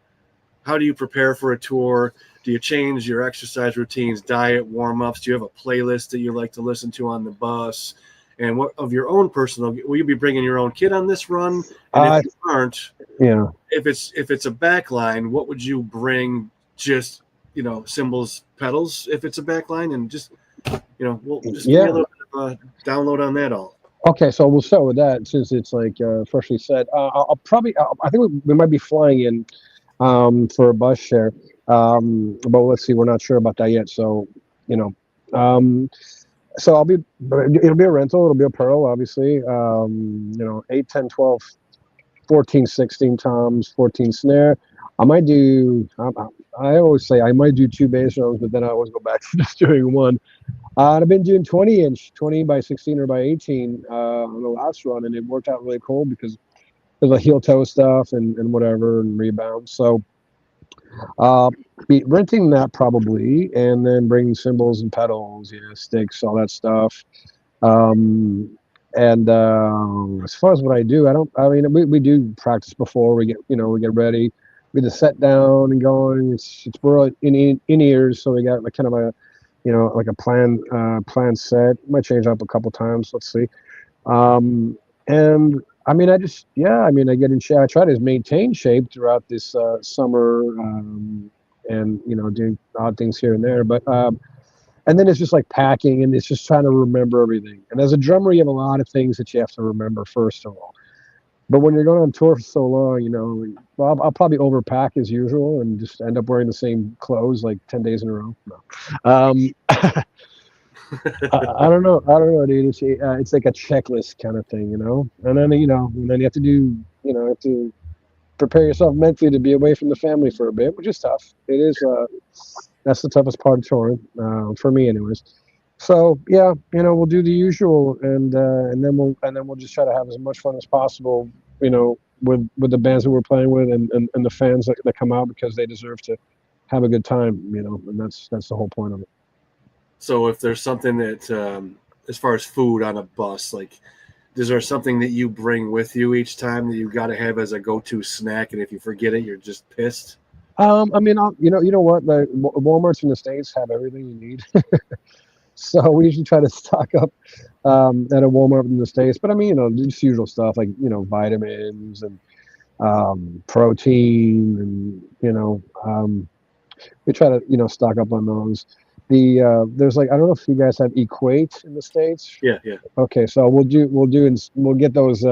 how do you prepare for a tour? Do you change your exercise routines, diet, warm-ups? Do you have a playlist that you like to listen to on the bus? And what of your own personal? Will you be bringing your own kit on this run? And if you aren't, if it's a backline, what would you bring? Just cymbals, pedals. If it's a backline, and just we'll just give me a little bit of a download on that all. Okay, so we'll start with that since it's like freshly said. I think we might be flying in for a bus share. But let's see, we're not sure about that yet. So, so it'll be a rental. It'll be a Pearl, obviously. 8, 10, 12, 14, 16 toms, 14 snare. I might do, I always say I might do 2 bass drums, but then I always go back to just doing one. I've been doing 20 by 16 or by 18 on the last run, and it worked out really cool because there's a heel toe stuff and whatever and rebound. So, be renting that probably, and then bringing cymbals and pedals, sticks, all that stuff. And as far as what I do, we do practice before we get ready. We just set down and going. It's we're in ears, so we got like kind of a like a plan set. Might change up a couple times. Let's see. And I get in shape. I try to maintain shape throughout this summer, and doing odd things here and there. But and then it's just like packing, and it's just trying to remember everything. And as a drummer, you have a lot of things that you have to remember first of all. But when you're going on tour for so long, I'll probably overpack as usual and just end up wearing the same clothes like 10 days in a row. No. I don't know, dude. It's like a checklist kind of thing, And then and then you have to do, have to prepare yourself mentally to be away from the family for a bit, which is tough. It is. That's the toughest part of touring, for me, anyways. So yeah, we'll do the usual, and then we'll just try to have as much fun as possible, with the bands that we're playing with and the fans that come out because they deserve to have a good time, and that's the whole point of it. So if there's something that, as far as food on a bus, like, is there something that you bring with you each time that you got to have as a go-to snack, and if you forget it, you're just pissed? You know what? The Walmarts in the States have everything you need. So we usually try to stock up at a Walmart in the States. But just usual stuff like, vitamins and protein and, we try to, stock up on those. There's like, I don't know if you guys have Equate in the States. Yeah. Okay, so we'll get those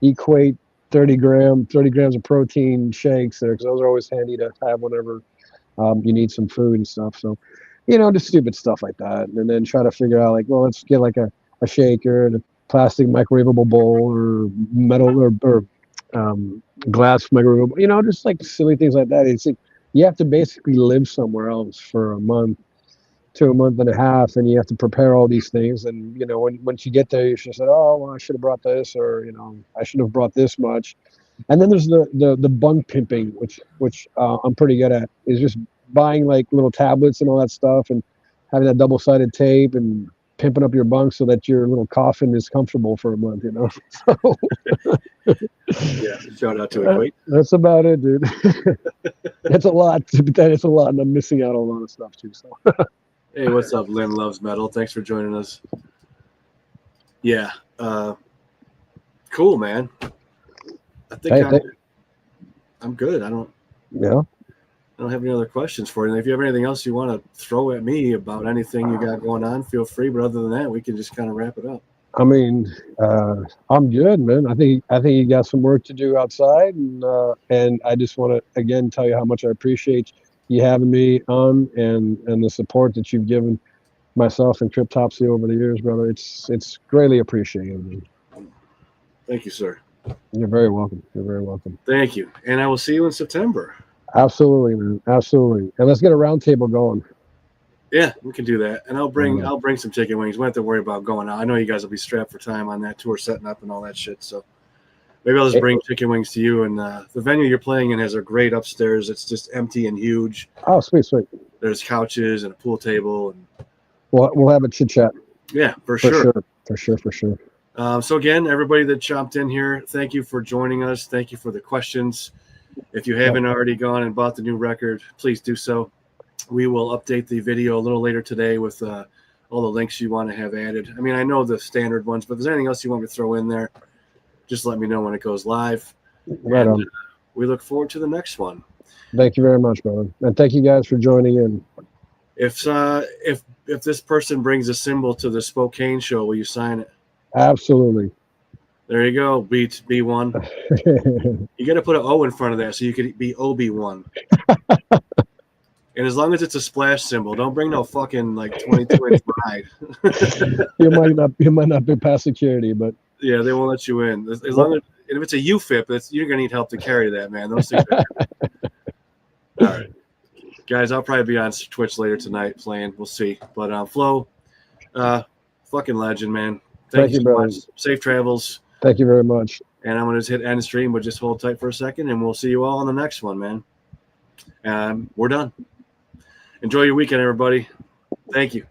Equate 30 grams of protein shakes there, because those are always handy to have whenever you need some food and stuff. So, just stupid stuff like that. And then try to figure out, like, well, let's get like a shaker and a plastic microwavable bowl, or metal or glass microwavable, just like silly things like that. It's like you have to basically live somewhere else for a month to a month and a half, and you have to prepare all these things. And once you get there, you should say, oh, well, I should have brought this, or I should have brought this much. And then there's the bunk pimping, which I'm pretty good at, is just buying like little tablets and all that stuff, and having that double-sided tape and pimping up your bunk so that your little coffin is comfortable for a month. So, yeah, shout out to Equate. That's about it, dude. That's a lot. It's a lot, and I'm missing out on a lot of stuff too. So. Hey, what's up, Lynn Loves Metal? Thanks for joining us. Yeah, cool, man. I think I'm good. I don't have any other questions for you. And if you have anything else you want to throw at me about anything you got going on, feel free. But other than that, we can just kind of wrap it up. I mean, I'm good, man. I think you got some work to do outside, and I just want to again tell you how much I appreciate you having me on, and the support that you've given myself and Cryptopsy over the years, brother. It's greatly appreciated, man. Thank you, sir. You're very welcome. You're very welcome. Thank you, and I will see you in September. Absolutely, man. Absolutely. And let's get a round table going. Yeah, we can do that. And I'll bring some chicken wings. We don't have to worry about going out. I know you guys will be strapped for time on that tour, setting up and all that shit. So maybe I'll just bring chicken wings to you. And the venue you're playing in has a great upstairs. It's just empty and huge. Oh, sweet. There's couches and a pool table. And we'll have a chit chat. Yeah, for sure. For sure. So again, everybody that chopped in here, thank you for joining us. Thank you for the questions. If you haven't already gone and bought the new record, please do so. We will update the video a little later today with all the links you want to have added. I mean, I know the standard ones, but if there's anything else you want me to throw in there, just let me know when it goes live. Right on. We look forward to the next one. Thank you very much, brother. And thank you guys for joining in. If this person brings a symbol to the Spokane show, will you sign it? Absolutely. There you go. B1. You got to put an O in front of that so you could be OB1. And as long as it's a splash symbol, don't bring no fucking like 22-inch ride. you might not be past security, but yeah, they won't let you in. As long as, and if it's a UFIP, you're gonna need help to carry that, man. Those things. All right, guys, I'll probably be on Twitch later tonight playing. We'll see. But Flo, fucking legend, man. Thank you so brother. much. Safe travels. Thank you very much. And I'm gonna just hit end stream, but just hold tight for a second, and we'll see you all on the next one, man. We're done. Enjoy your weekend, everybody. Thank you.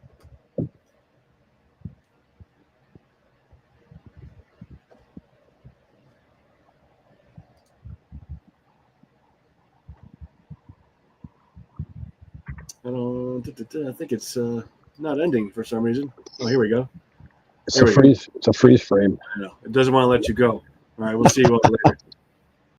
I think it's not ending for some reason. Oh, here we go. It's a freeze frame. No, it doesn't want to let you go. All right, we'll see you all later.